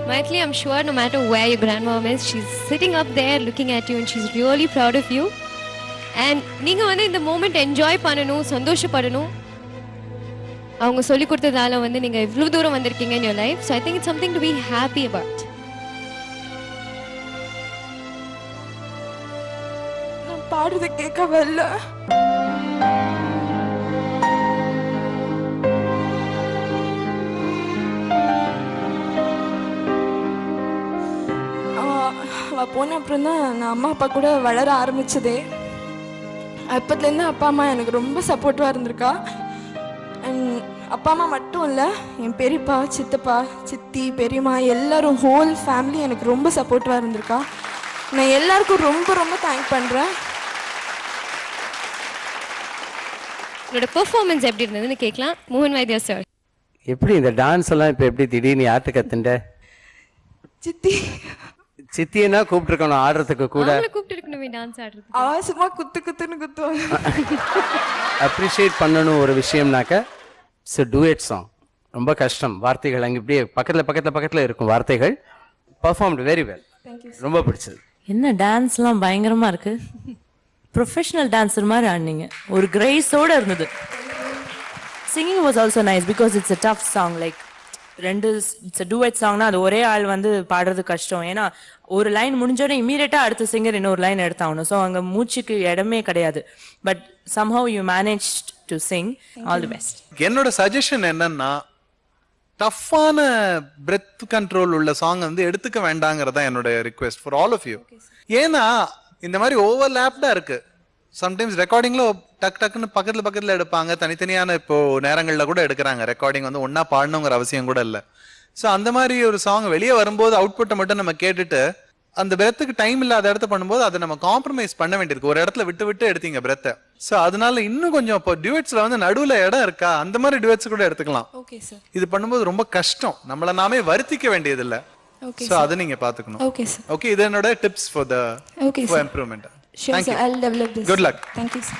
Maithili, I'm sure no matter where your grandmom is, she's sitting up there looking at you and she's really proud of you. And நீங்க வந்து இந்த மூமெண்ட் என்ஜாய் பண்ணணும், சந்தோஷப்படணும். அவங்க சொல்லி கொடுத்ததால வந்து நீங்க இவ்வளவு தூரம் வந்திருக்கீங்க in your life. So I think it's something to be happy about. நான் பாடுறத கேட்க வரல. அவள் போன அப்புறம் தான் நான் அம்மா அப்பா கூட வளர ஆரம்பித்ததே. அப்பத்துலேருந்து அப்பா அம்மா எனக்கு ரொம்ப சப்போர்ட்டிவாக இருந்திருக்கா. அண்ட் அப்பா அம்மா மட்டும் இல்லை, என் பெரியப்பா, சித்தப்பா, சித்தி, பெரியம்மா எல்லோரும், ஹோல் ஃபேமிலி எனக்கு ரொம்ப சப்போர்ட்டிவாக இருந்திருக்கா. நான் எல்லாருக்கும் ரொம்ப ரொம்ப தேங்க் பண்ணுறேன். உங்களோட பெர்ஃபார்மன்ஸ் எப்படி இருந்ததுன்னு கேட்கலாம். மோகன் வைத்தியா சார், எப்படி இந்த டான்ஸ் எல்லாம் இப்போ எப்படி திடீர்னு யார்கிட்ட கத்துண்ட? சித்தி. சித்தியனா கூப்பிட்டுருக்கணும் ஆடுறதுக்கு கூட. கூப்பிட்டு இருக்கணுமே டான்ஸ் ஆடுறது. அவசரமா குத்துன்னு குத்துவாங்க. அப்ரிஷியேட் பண்ணணும் ஒரு விஷயம்னாக்க இட்ஸ் a duet சாங். ரொம்ப கஷ்டம். வார்த்தைகள் அங்கே இப்படியே பக்கத்தில் இருக்கும் வார்த்தைகள். Performed very well. ரொம்ப பிடிச்சது. என்ன டான்ஸ்லாம் பயங்கரமா இருக்கு. ப்ரொஃபஷனல் டான்ஸர் மாதிரி ஆடினீங்க. ஒரு கிரேஸோட இருந்தது. Singing was also nice because it's a tough song. Like it's a duet சாங்னா அது ஒரே ஆள் வந்து பாடுறது கஷ்டம். ஏன்னா ஒரு லைன் முடிஞ்சோடனே இமீடியட்டா அடுத்த சிங்கர் இன்னொரு லைன் எடுத்தாகணும். ஸோ அங்கே மூச்சுக்கு இடமே கிடையாது. But somehow you managed to sing. All the best. என்னோட சஜஷன் என்னன்னா, டஃப்பான பிரெத் கண்ட்ரோல் உள்ள சாங் வந்து எடுத்துக்க வேண்டாங்கிறதா என்னோட request for all of you. ஏன்னா இந்த மாதிரி ஓவர்லேப்டா இருக்கு. சம்டைம்ஸ் ரெக்கார்டிங்ல டக்குன்னு பக்கத்துல எடுப்பாங்க, தனித்தனியான இப்போ நேரங்களில் கூட எடுக்கிறாங்க. ரெக்கார்டிங் வந்து ஒன்னா பாடணுங்கிற அவசியம் கூட இல்லை. ஸோ அந்த மாதிரி ஒரு சாங் வெளியே வரும்போது அவுட்புட்டை மட்டும் நம்ம கேட்டுட்டு அந்த பிரெத்துக்கு டைம் இல்லாத இடத்த பண்ணும்போது அதை நம்ம காம்ப்ரமைஸ் பண்ண வேண்டியிருக்கு. ஒரு இடத்துல விட்டு எடுத்தீங்க பிரெத்தை. ஸோ அதனால இன்னும் கொஞ்சம் இப்போ டியூட்ஸ்ல வந்து நடுவில் இடம் இருக்கா, அந்த மாதிரி டியூட்ஸ் கூட எடுத்துக்கலாம். இது பண்ணும்போது ரொம்ப கஷ்டம், நம்மள நாமே வருத்திக்க வேண்டியது இல்லை. ஸோ அதை நீங்க பாத்துக்கணும். ஓகே, இது என்னோட tips for the improvement. Sure, sir. I'll develop this. Good luck. Thank you, sir.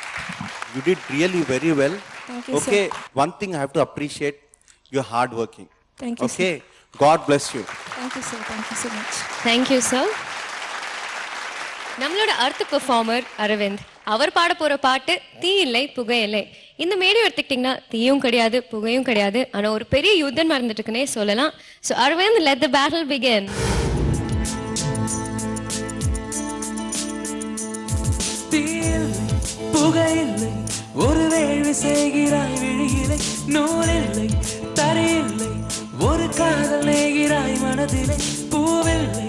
You did really very well. Thank you, okay, sir. one thing I have to appreciate, you're hard working. Thank you, okay, sir. God bless you. Thank you, sir. Thank you so much. Thank you, sir. நம்மளோட அடுத்த performer Aravind. அவர் பாட போற பாட்டு தீ இல்லை புகை இல்லை. இந்த மேடை எடுத்துக்கிட்டிங்கன்னா தீயும் கிடையாது புகையும் கிடையாது, ஆனா ஒரு பெரிய யுத்தம் நடந்துட்டு இருக்குன்னே சொல்லலாம். So Aravind, let the battle begin. புகையில்லை ஒரு வேள்வி செய்கிறாய் விழியிலை, நூலில்லை தரையில்லை ஒரு காதல் நேகிறாய் மனதிலை, பூவில்லை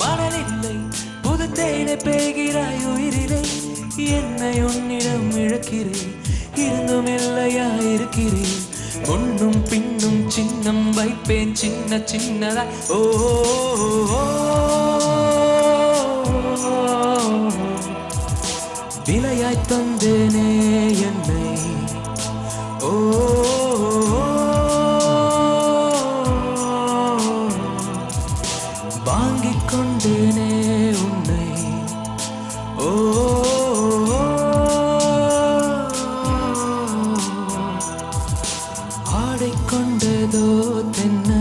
மணலில்லை புது தேயிலை பெய்கிறாய் உயிரிலை, என்னை உன்னிடம் இழக்கிறேன் இருந்தும் இல்லையா இருக்கிறேன், முன்னும் பின்னும் சின்னம் வைப்பேன் சின்ன சின்னதா. ஓ விலையாய் தந்தேனே என்னை, ஓ வாங்கிக் கொண்டேனே உன்னை, ஓ ஆடிக்கொண்டதோ தென்னை.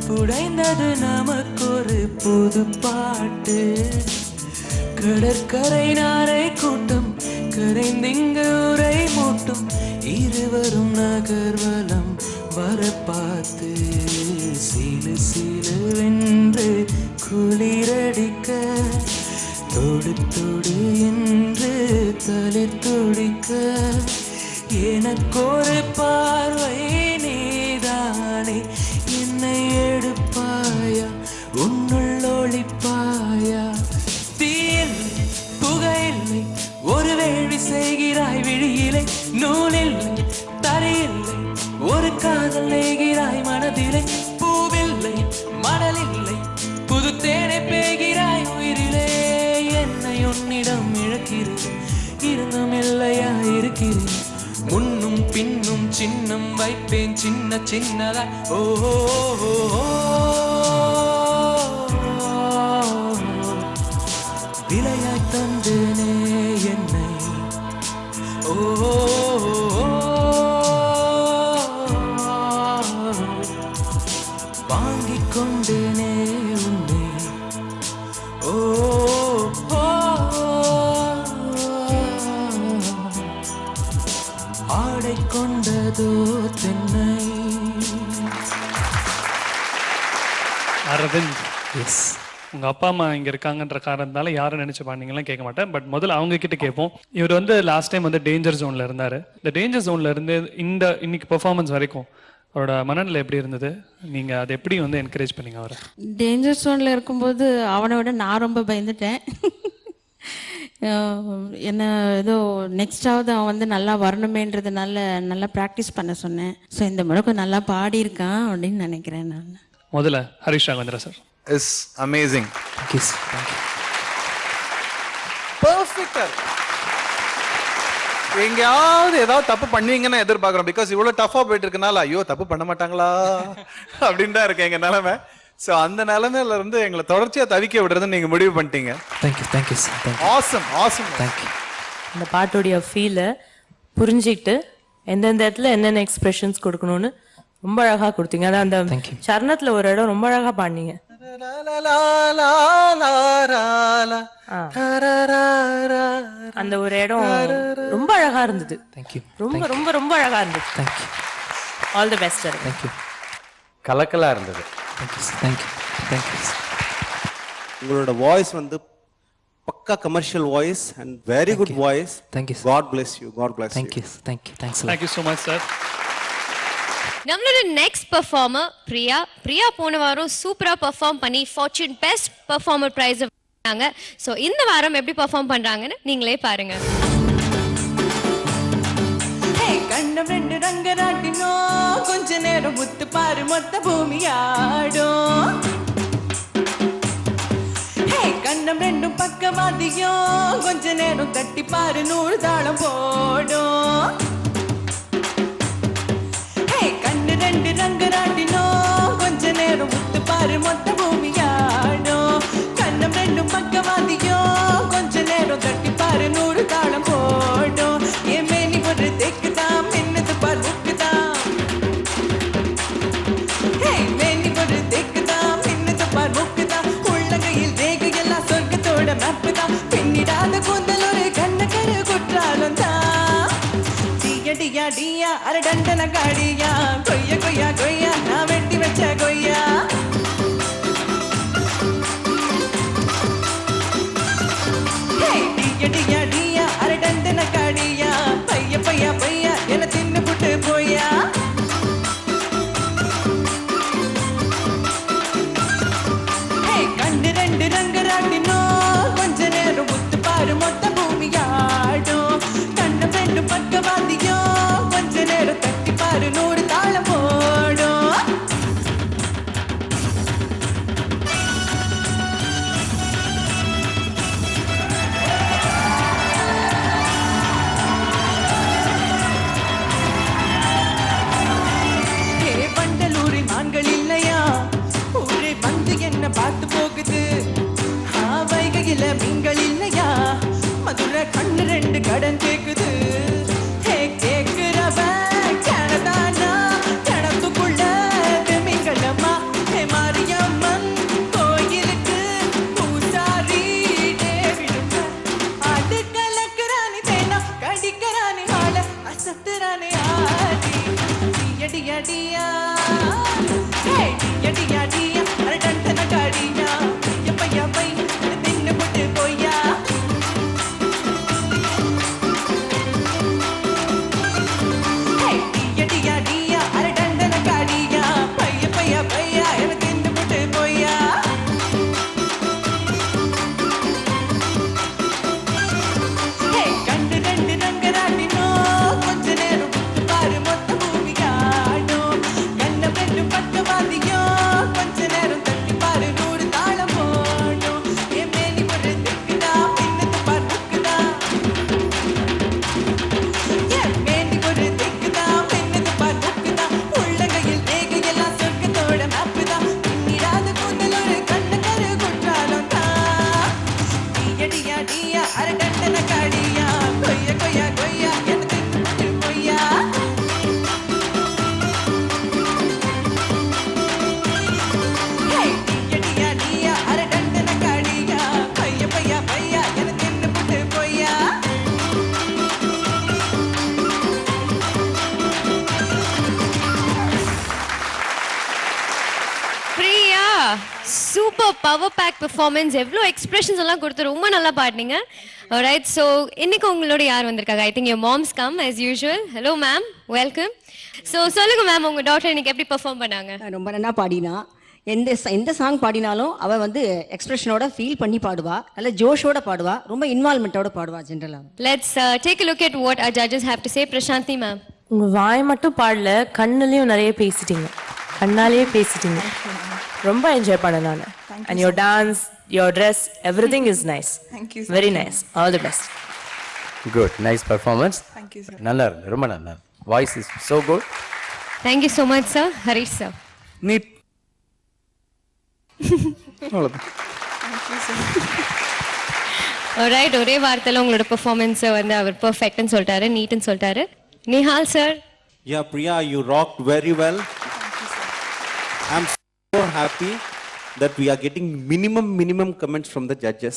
புடைந்தது நமக்கொரு புது பாட்டு. கடற்கரை நாரை கூட்டம் கரைந்திங்கு உரை மூட்டும் இருவரும் நகர்வலம் வர பார்த்து சிலு சிலுவென்று குளிரடிக்க தொடு தொடு என்று தளிர் துடிக்க எனக்கொரு பார்வை நீதானே என்னை எடுப்பாயா உன்னுள் ஒளிப்பாயா. தீயில்லை புகையில்லை ஒரு வேள்வி செய்கிறாய் விழியிலை நூலில்லை தரையில்லை ஒரு காதல் நெய்கிறாய் மனதிலே பூவில்லை மணலில்லை புது தேனை பேகிறாய் உயிரிலே. என்னை உன்னிடம் இழக்கிறேன் இருந்தும் இல்லையா இருக்கிறேன் முன்னும் பின்னும் சின்னம் வைப்பேன் சின்ன சின்னதாய். ஓ விளையாய் தந்தேனே என்னை. ஓ வாங்கிக் கொண்டேனே உன்னை. ஓ ஆடை கொண்டதோ தென்னை. அரவிந்த், எஸ், உங்க அப்பா அம்மா இங்க இருக்காங்கன்ற காரணத்தால யாரும் நினைச்சு பாண்டீங்கலாம் கேட்க மாட்டேன். பட் முதல்ல அவங்க கிட்ட கேட்போம். இவர் வந்து லாஸ்ட் டைம் வந்து டேஞ்சர் ஜோன்ல இருந்தாரு. இந்த டேஞ்சர் ஜோன்ல இருந்து இன்னைக்கு பெர்ஃபார்மன்ஸ் வரைக்கும் அவரோட மனநிலை எப்படி இருந்தது? நீங்க அதை எப்படி வந்து என்கரேஜ் பண்ணீங்க அவரை? டேஞ்சர் ஜோன்ல இருக்கும்போது அவனை விட நான் ரொம்ப பயந்துட்டேன். என்ன ஏதோ நெக்ஸ்டாவது அவன் வந்து நல்லா வரணுமேன்றதுனால நல்லா ப்ராக்டிஸ் பண்ண சொன்னேன். ஸோ இந்த முறை நல்லா பாடியிருக்கான் அப்படின்னு நினைக்கிறேன் நான். முதல்ல Harish Raghavendra sir. Is amazing. பர்ஃபெக்டா எங்கேயாவது ஏதாவது தப்பு பண்ணுவீங்கன்னு எதிர்பார்க்குறோம். பிகாஸ் இவ்வளோ டஃபாக போயிட்டு இருக்கனால ஐயோ தப்பு பண்ண மாட்டாங்களா அப்படின்னு தான் இருக்கு எங்க நிலைமை. ஸோ அந்த நிலைமையில இருந்து எங்களை தொடர்ச்சியாக தவிக்க விடுறதுன்னு நீங்கள் முடிவு பண்ணிட்டீங்க. Thank you sir. Awesome awesome. Thank you. அந்த பாட்டோடைய ஃபீலை புரிஞ்சிக்கிட்டு எந்தெந்த இடத்துல என்னென்ன எக்ஸ்பிரஷன்ஸ் கொடுக்கணும்னு ரொம்ப அழகாக கொடுத்தீங்க. அதான் அந்த சரணத்தில் ஒரு இடம் ரொம்ப அழகாக பாடினீங்க. அந்த ஒரு இடம் ரொம்ப அழகா இருந்தது. ரொம்ப ரொம்ப ரொம்ப அழகா இருந்தது. All the best. கலக்கலா இருந்தது. உங்களோட வாய்ஸ் வந்து பக்கா commercial voice and very good voice. God bless you. God bless you. Thank you so much sir. நம்மளோட நெக்ஸ்ட் பெர்ஃபார்மர் பிரியா போன வாரம் சூப்பரா பெர்ஃபார்ம் பண்ணி ஃபார்ச்சூன் பெஸ்ட் பெர்ஃபார்மர் பிரைஸ் வாங்கினாங்க. ஸோ இந்த வாரம் எப்படி பெர்ஃபார்ம் பண்றாங்கன்னு நீங்களே பாருங்க. கண்டம் ரெண்டு ரங்கராட்டினோ கொஞ்ச நேரம் முத்து பாரு மொத்த பூமியாடும். கண்டம் ரெண்டும் பக்கவாதியும் கொஞ்ச நேரம் தட்டி பாரு நூறு தாளம் போடும். கண்ணு ரெண்டு ரங்கராட்டினோ கொஞ்ச நேரம் முத்து பாரு மொத்த பூமியாடும். கண்டம் ரெண்டும் பக்கவாதியும் கொஞ்ச நேரம் தட்டி பாரு நூறு தாளம் போடும். என் மேனி ஒரு தெக்குதான் மின்னது பார் முக்குதான். மேனி ஒரு தெக்குதான் மின்னது பார் முக்குதான். உள்ளங்கையில் தேகு எல்லாம் சொர்க்கத்தோட மேப்பு தான். பின்னிடாத கூந்தல் ஒரு கண்ணக்கரு குற்றாலம் தான். டியா டியா அரை டண்டன காடியா கொய்யா கொய்யா கொய்யா நான் வெட்டி வச்ச கொய்யா. டியா டியா டியா அரை டண்டன காடியா பையா பையா பையா என்ன தின்னு புட்டு போயா. கண்டு ரெண்டு ரங்கராட்டினோ கொஞ்ச நேரம் முத்து பாரு மொத்த பூமியாடும். கண்டு ரெண்டு பக்கவாதியோ கொஞ்ச நேரம் தட்டி பாரு நூறு தாளம் போடும். டியா டியா அரடண்டன காடியா கொய்யா கொய்யா கொய்யா எனக்கு தின்னு கொய்யா ஹே டியா டியா டியா அரடண்டன காடியா கொய்யா கொய்யா கொய்யா எனக்கு தின்னு கொய்யா Priya super power pack performance எவ்வளோ எக்ஸ்பிரஷன்ஸ் எல்லாம் கொடுத்து ரொம்ப நல்லா பாடினீங்க ரைட் ஸோ இன்னைக்கு உங்களோட யார் வந்திருக்காங்க I think your moms come as usual hello ma'am welcome so சொல்லுங்க மேம் உங்க டாக்டர் இன்னைக்கு எப்படி பெர்ஃபார்ம் பண்ணாங்க ரொம்ப நல்லா பாடினா எந்த சாங் பாடினாலும் அவள் வந்து எக்ஸ்பிரஷனோட ஃபீல் பண்ணி பாடுவா நல்ல ஜோஷோட பாடுவா ரொம்ப இன்வால்மெண்ட்டோட பாடுவா ஜென்ரலாக. Let's take a look at what our judges have to say. Prasanthi ma'am உங்க வாய் மட்டும் பாடல கண்ணுலயும் நிறைய பேசிட்டீங்க கண்ணாலேயே பேசிட்டீங்க ரொம்ப என்ஜாய் பண்ண நான் and your dance your dress everything is nice. Thank you, sir. Very nice, all the best. Good, nice performance. Thank you, sir. நல்லா இருந்து ரொம்ப நல்லா இருந்து. Voice is so good. thank you so much sir. Harish sir need right ஒரே வார்த்தையில உங்களோட பெர்ஃபார்மன்ஸை வந்து அவர் பெர்ஃபெக்ட்னு சொல்லிட்டாரு நீட்னு சொல்லிட்டாரு. Nihal sir Yeah, Priya, you rocked very well. I'm so happy that we are getting minimum comments from the judges.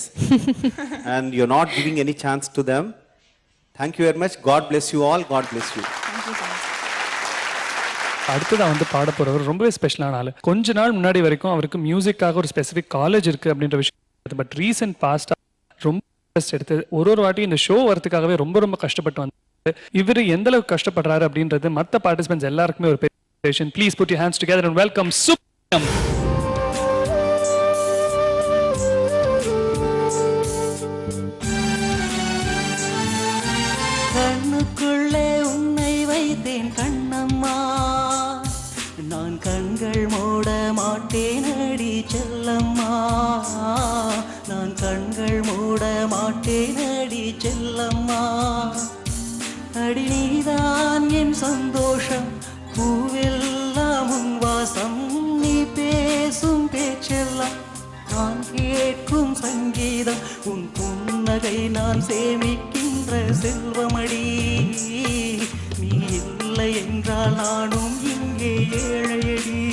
And you're not giving any chance to them. Thank you very much. God bless you all. God bless you. அடுத்ததான் வந்து பாட போறவர் ரொம்பவே ஸ்பெஷலான ஆளு. கொஞ்ச நாள் முன்னாடி வரைக்கும் அவருக்கு மியூசிக்காக ஒரு ஸ்பெசிஃபிக் காலேஜ் இருக்கு அப்படின்ற விஷயம் பட் ரீசெண்ட் பாஸ்டா ரொம்ப இன்ட்ரெஸ்ட் எடுத்து ஒரு வாட்டி இந்த ஷோ வரதுக்காகவே ரொம்ப கஷ்டப்பட்டு வந்து இவர் எந்த அளவுக்கு கஷ்டப்படுறாரு அப்படின்றது மற்ற பார்ட்டிசிபென்ட்ஸ் எல்லாருக்குமே ஒரு passion. Please put your hands together and welcome Subram. கண்ணுக்குள்ளே உன்னை வைத்தேன் கண்ணம்மா நான் கண்கள் மூட மாட்டேன் அடி செல்லம்மா நான் கண்கள் மூட மாட்டேன் அடி செல்லம்மா அடி நீதான் என் சந்தோஷம் பூவெல்லாம் உன் வாசம் நீ பேசும் பேச்செல்லாம் நான் கேட்கும் சங்கீதம் உன் புன்னகை நான் சேமிக்கின்ற செல்வமடி நீ இல்லை என்றால் நானும் இங்கே ஏழையடி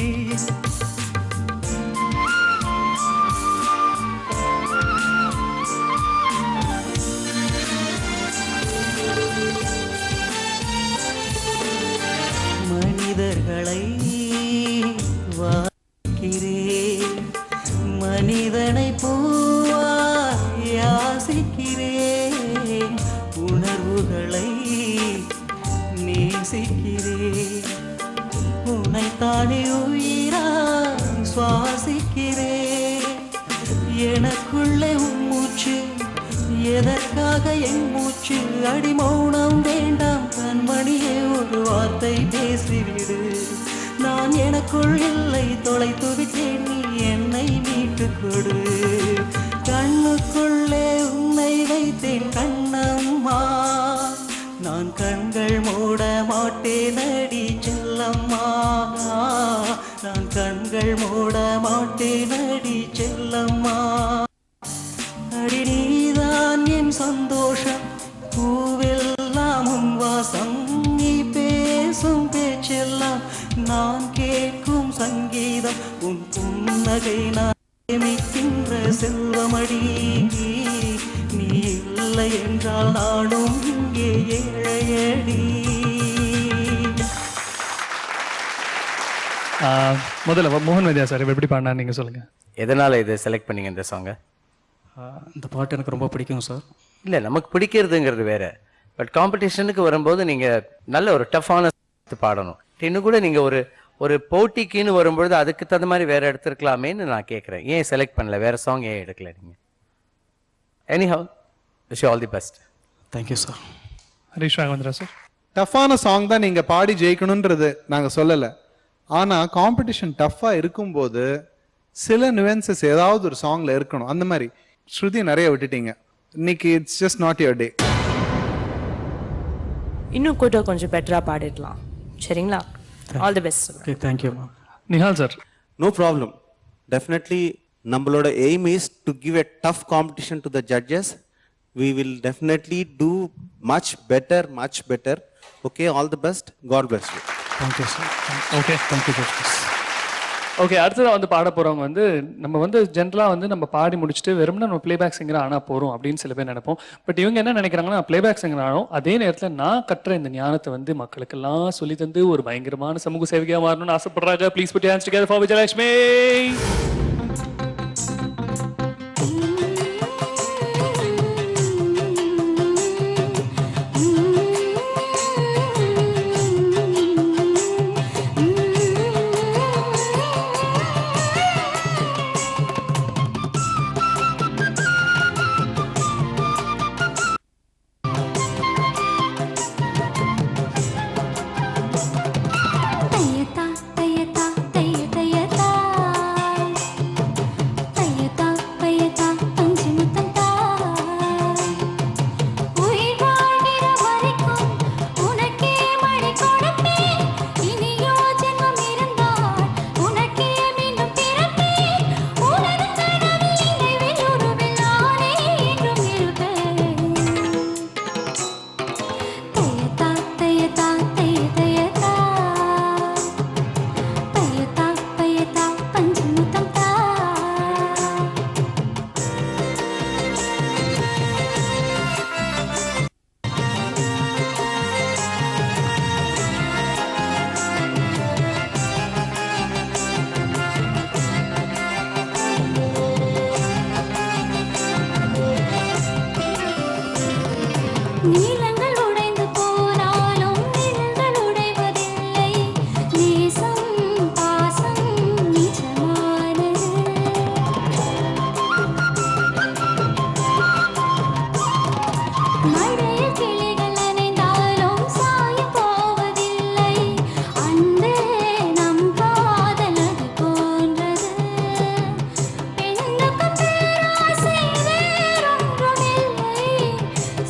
மனிதர்களை வாக்கிறேன் மனிதனை பூவாய் யாசிக்கிறேன் உணர்வுகளை நேசிக்கிறேன் உன்னைத்தானே உயிராய் சுவாசிக்கிறேன் எனக்குள்ளே உன் மூச்சு எதற்காக என் மூச்சு அடி மௌனம் வேண்டாம் கண்மணியே ஒரு வார்த்தை பேசிவிடு நான் எனக்குள் இல்லை தொலைத்து விட்டேன் நீ என்னை மீட்டு கொடு கண்ணுக்குள்ளே உன்னை வைத்தேன் கண்ணம்மா நான் கண்கள் மூட மாட்டேன் அடி செல்லம்மா நான் கண்கள் மூட மாட்டேன் அடி செல்லம்மா அடி நீதான் என் சந்தோஷம் பூவெல்லாம் உன் வாசம் நீ பேசும் பேச்செல்லாம் நான் கேட்கும் சங்கீதம் உன் புன்னகை நான் சேமிக்கின்ற செல்வமடி நீ இல்லை என்றால் நானும் இங்கே ஏழையடி. முதல்ல மோகன் வைத்தியா சார் எப்படி பாடினா நீங்க சொல்லுங்க. எதனால இதை செலக்ட் பண்ணீங்க இந்த சாங்கை? இந்த பாட்டு எனக்கு ரொம்ப பிடிக்கும் சார். இல்லை நமக்கு பிடிக்கிறதுங்கிறது வேற பட் காம்படிஷனுக்கு வரும்போது நீங்கள் நல்ல ஒரு டஃப்பான பாடணும். இன்னும் கூட நீங்கள் ஒரு போட்டிக்குன்னு வரும்பொழுது அதுக்கு தகுந்த மாதிரி வேற எடுத்துருக்கலாமேன்னு நான் கேட்குறேன். ஏன் செலக்ட் பண்ணல வேற சாங் ஏன் எடுக்கல நீங்கள்? Anyhow wish all the best. Thank you sir. Harish Raghavendra sir. டஃப்பான சாங் தான் நீங்கள் பாடி ஜெயிக்கணுன்றது நாங்கள் சொல்லலை. ஆனால் காம்படிஷன் டஃப்பாக இருக்கும்போது சில nuances ஏதாவது ஒரு சாங்ல இருக்கணும். அந்த மாதிரி ஸ்ருதி நிறைய விட்டுட்டீங்க இன்னைக்கு. It's just not your day. இன்னும் கூட கொஞ்சம் பெட்டரா பாடிடலாம் சரிங்களா? All the best. Okay thank you ma'am. Nihal sir. No problem. Definitely நம்மளோட aim is to give a tough competition to the judges We will definitely do much better, much better. Okay, all the best. God bless you. Thank you, sir. Okay, thank you, judges. Okay, அடுத்ததாக வந்து பாட போகிறவங்க வந்து நம்ம வந்து ஜென்ரலாக வந்து நம்ம பாடி முடிச்சுட்டு வெறும்னா நம்ம பிளேபேக் சிங்கராக ஆனால் போகிறோம் அப்படின்னு சில பேர் நினைப்போம். பட் இவங்க என்ன நினைக்கிறாங்கன்னா பிளேபேக் சிங்கர் ஆனோம், அதே நேரத்தில் நான் கற்ற இந்த ஞானத்தை வந்து மக்களுக்கெல்லாம் சொல்லி தந்து ஒரு பயங்கரமான சமூக சேவையாக மாறணும்னு ஆசைப்படுறாங்க. Please put your hands together for Vijayalakshmi. நீலங்கள் உடைந்து போனாலும் நிழல்கள் உடைவதில்லை. நேசம் பாசம் நிஜமானது. மழையில் கிளிகள் நனைந்தாலும் சாயம் போவதில்லை. அன்பே நம் காதல் அது போன்றது. பெண்ணுக்கும் பேராசை வேறொன்றுமில்லை.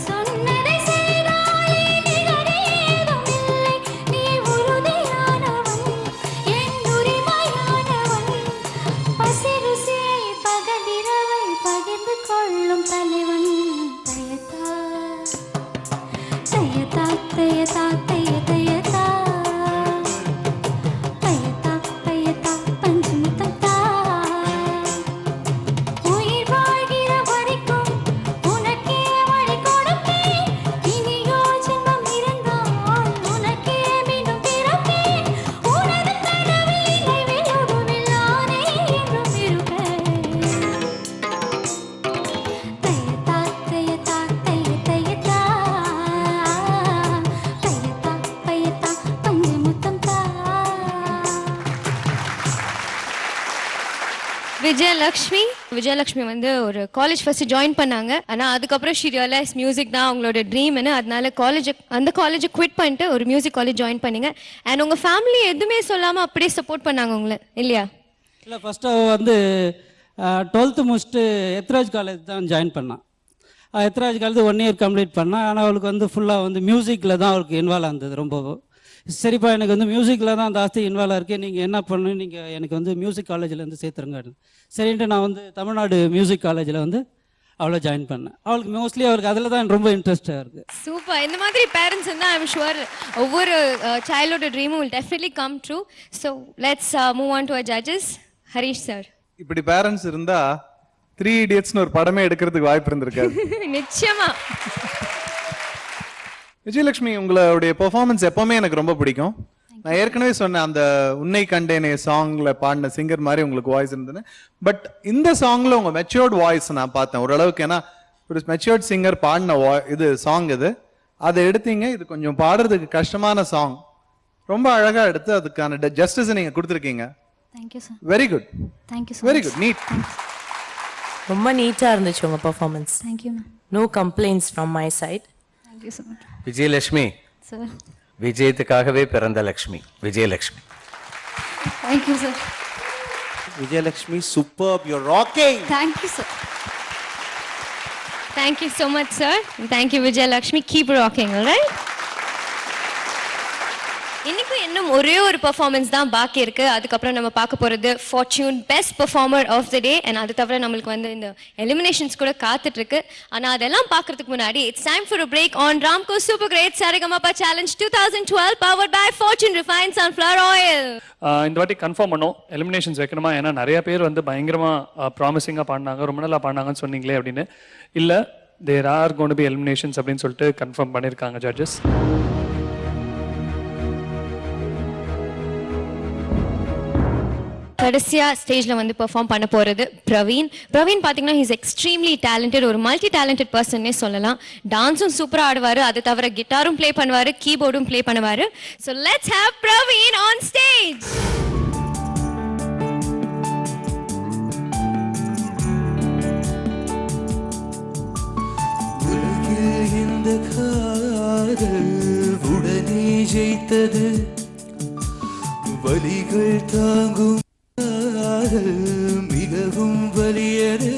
சொன்னதை செய்தாலே நிகரேதுமில்லை. நீ உறுதியானவன், என் உரிமையானவன். பசி ருசியை பகலிரவை பகிர்ந்து கொள்ளும் தலைவன். தயதா தயதா தயதா தயதா தயதா தயதா பஞ்சுமுத்தா. உயிர் வாழ்கிற வரைக்கும் உனக்கே வழி கொடுப்பேன். இனியோ ஜென்மம் இருந்தால் உனக்கே மீண்டும் பிறப்பேன். உனது கனவில் நினைவில் நானே என்றும் இருப்பேன். தயதா தயதா தயதா தயதா தயதா பஞ்சுமுத்தா. விஜயலட்சுமி வந்து ஒரு காலேஜ் ஃபர்ஸ்ட் ஜாயின் பண்ணாங்க. ஆனா அதுக்கப்புறம் ஷி ரியலைஸ் மியூசிக் தான் அவங்களோட ட்ரீம்னு. அதனால அந்த காலேஜை குவிட் பண்ணிட்டு ஒரு மியூசிக் காலேஜ் ஜாயின் பண்ணீங்க. அண்ட் உங்க ஃபேமிலி எதுவுமே சொல்லாம அப்படியே சப்போர்ட் பண்ணாங்க உங்களை, இல்லையா? இல்லை, ஃபஸ்ட்டு அவள் வந்து 12th முடிச்சுட்டு எத்ராஜ் காலேஜ் தான் ஜாயின் பண்ணான். எத்ராஜ் காலேஜ் 1 year கம்ப்ளீட் பண்ணான். ஆனால் அவளுக்கு வந்து ஃபுல்லாக வந்து மியூசிக்கில் தான் அவளுக்கு இன்வால்வ் ஆனது ரொம்ப. சரிப்பா, எனக்கு வந்து மியூசிக்கில் தான் ஜாஸ்தி இன்வால்வ் இருக்குது, நீங்கள் என்ன பண்ணு, நீங்கள் எனக்கு வந்து மியூசிக் காலேஜில் சேர்த்துருங்க. சரின்ட்டு நான் வந்து தமிழ்நாடு மியூசிக் காலேஜில் வந்து அவளை ஜாயின் பண்ணேன். அவளுக்கு மோஸ்ட்லி அவளுக்கு அதில் தான் ரொம்ப இன்ட்ரெஸ்டாக இருக்குது. சூப்பர். இந்த மாதிரி பேரண்ட்ஸ் இருந்தால் ஐ எம் ஷுவர் ஒவ்வொரு சைல்டோட ட்ரீமும் will definitely come true. So let's move on to our judges. Harish sir. இப்படி பேரண்ட்ஸ் இருந்தா 3 Idiotsனு ஒரு படமே எடுக்கிறதுக்கு வாய்ப்பு இருந்திருக்காது. நிச்சயமா. விஜயலட்சுமி, உங்களுடைய பெர்ஃபார்மன்ஸ் எப்பவுமே எனக்கு ரொம்ப பிடிக்கும். நான் ஏற்கனவே சொன்னேன், அந்த உன்னை கண்டேனே சாங்ல பாடின சிங்கர் மாதிரி உங்களுக்கு வாய்ஸ் இருந்ததுன்னு. பட் இந்த சாங்ல உங்க மெச்சூர்ட் வாய்ஸ் நான் பார்த்தேன் ஓரளவுக்கு. ஏன்னா ஒரு மெச்சூர்ட் சிங்கர் பாடின இது சாங் இது, அதை எடுத்தீங்க. இது கொஞ்சம் பாடுறதுக்கு கஷ்டமான சாங், ரொம்ப அழகா எடுத்து அதுக்கான ஜஸ்டிஸ் நீங்க கொடுத்துருக்கீங்க. Thank you sir. Very good. Thank you very good. Neat. ரொம்ப நீட்டாக இருந்துச்சு உங்கள் performance. Thank you ma'am. No complaints from my side. Thank you so much. Vijayalakshmi sir. விஜயத்துக்காகவே பிறந்த Lakshmi Vijayalakshmi. Thank you sir. Vijayalakshmi, superb. You're rocking. Thank you sir. Thank you so much, sir. And thank you, Vijayalakshmi. Keep rocking, all right? இன்னைக்கு இன்னும் ஒரே ஒரு performance தான் பாக்கி இருக்கு. அதுக்கப்புறம் நம்ம பார்க்க போறது fortune best performer of the day. And அது தவிர நம்மளுக்கு வந்து இந்த எலிமினேஷன்ஸ் கூட காத்துட்டு இருக்கு. ஆனா அதெல்லாம் பார்க்கறதுக்கு முன்னாடி it's time for a break on Ramco Super Great Saregama Challenge 2012 powered by Fortune Refined Sunflower Oil. இந்த வாட்டி கன்ஃபார்ம் பண்ணோம் எலிமினேஷன்ஸ் வைக்கணுமா, ஏன்னா நிறைய பேர் வந்து பயங்கரமா ப்ராமிசிங்காக பாடினாங்க, ரொம்ப நல்லா பாடினாங்கன்னு சொன்னீங்களே அப்படின்னு. இல்லை, there are gone to be eliminations அப்படின்னு சொல்லிட்டு கன்ஃபார்ம் பண்ணியிருக்காங்க ஜட்ஜஸ். கடைசியா ஸ்டேஜ்ல வந்து பெர்ஃபார்ம் பண்ண போறது பிரவீன். பிரவீன் பாத்தீங்கன்னா ஹீஸ் எக்ஸ்ட்ரீம்லி டேலண்டட், ஒரு மல்டி டேலண்டட் பர்சன்னே சொல்லலாம். டான்ஸும் சூப்பரா ஆடுவாரு, அது தவிர கிட்டாரும் ப்ளே பண்ணுவாரு, கீபோர்டும் ப்ளே பண்ணுவாரு. So let's have Praveen on stage. இந்த காதல் உடனே ஜெயித்தது, வலிகள் தாங்கும் மிகவும் வலியது,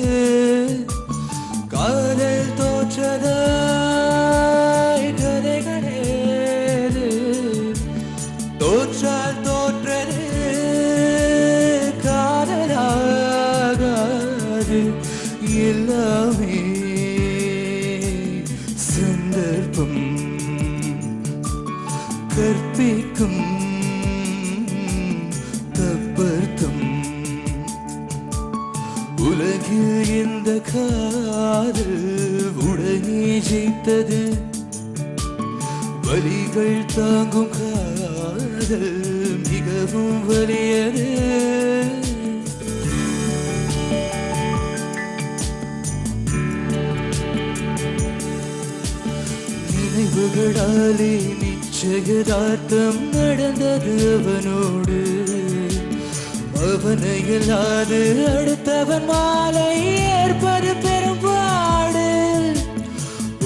காதல் தோற்றதாய் கதை கிடையாது, தோற்றால் தோற்றது காதலாகாது, எல்லாமே சந்தர்ப்பம் கற்பிக்கும் தப்பர்த்தம். உலகில் இந்த காதல் உடனே ஜெயித்தது, வலிகள் தாங்கும் காதல் மிகவும் வலியது. நினைவுகளாலே நிச்சயதார்த்தம் நடந்தது அவனோடு, அவனை இல்லாது அடுத்தவன் மாலை ஏற்பது பெரும்பாடு.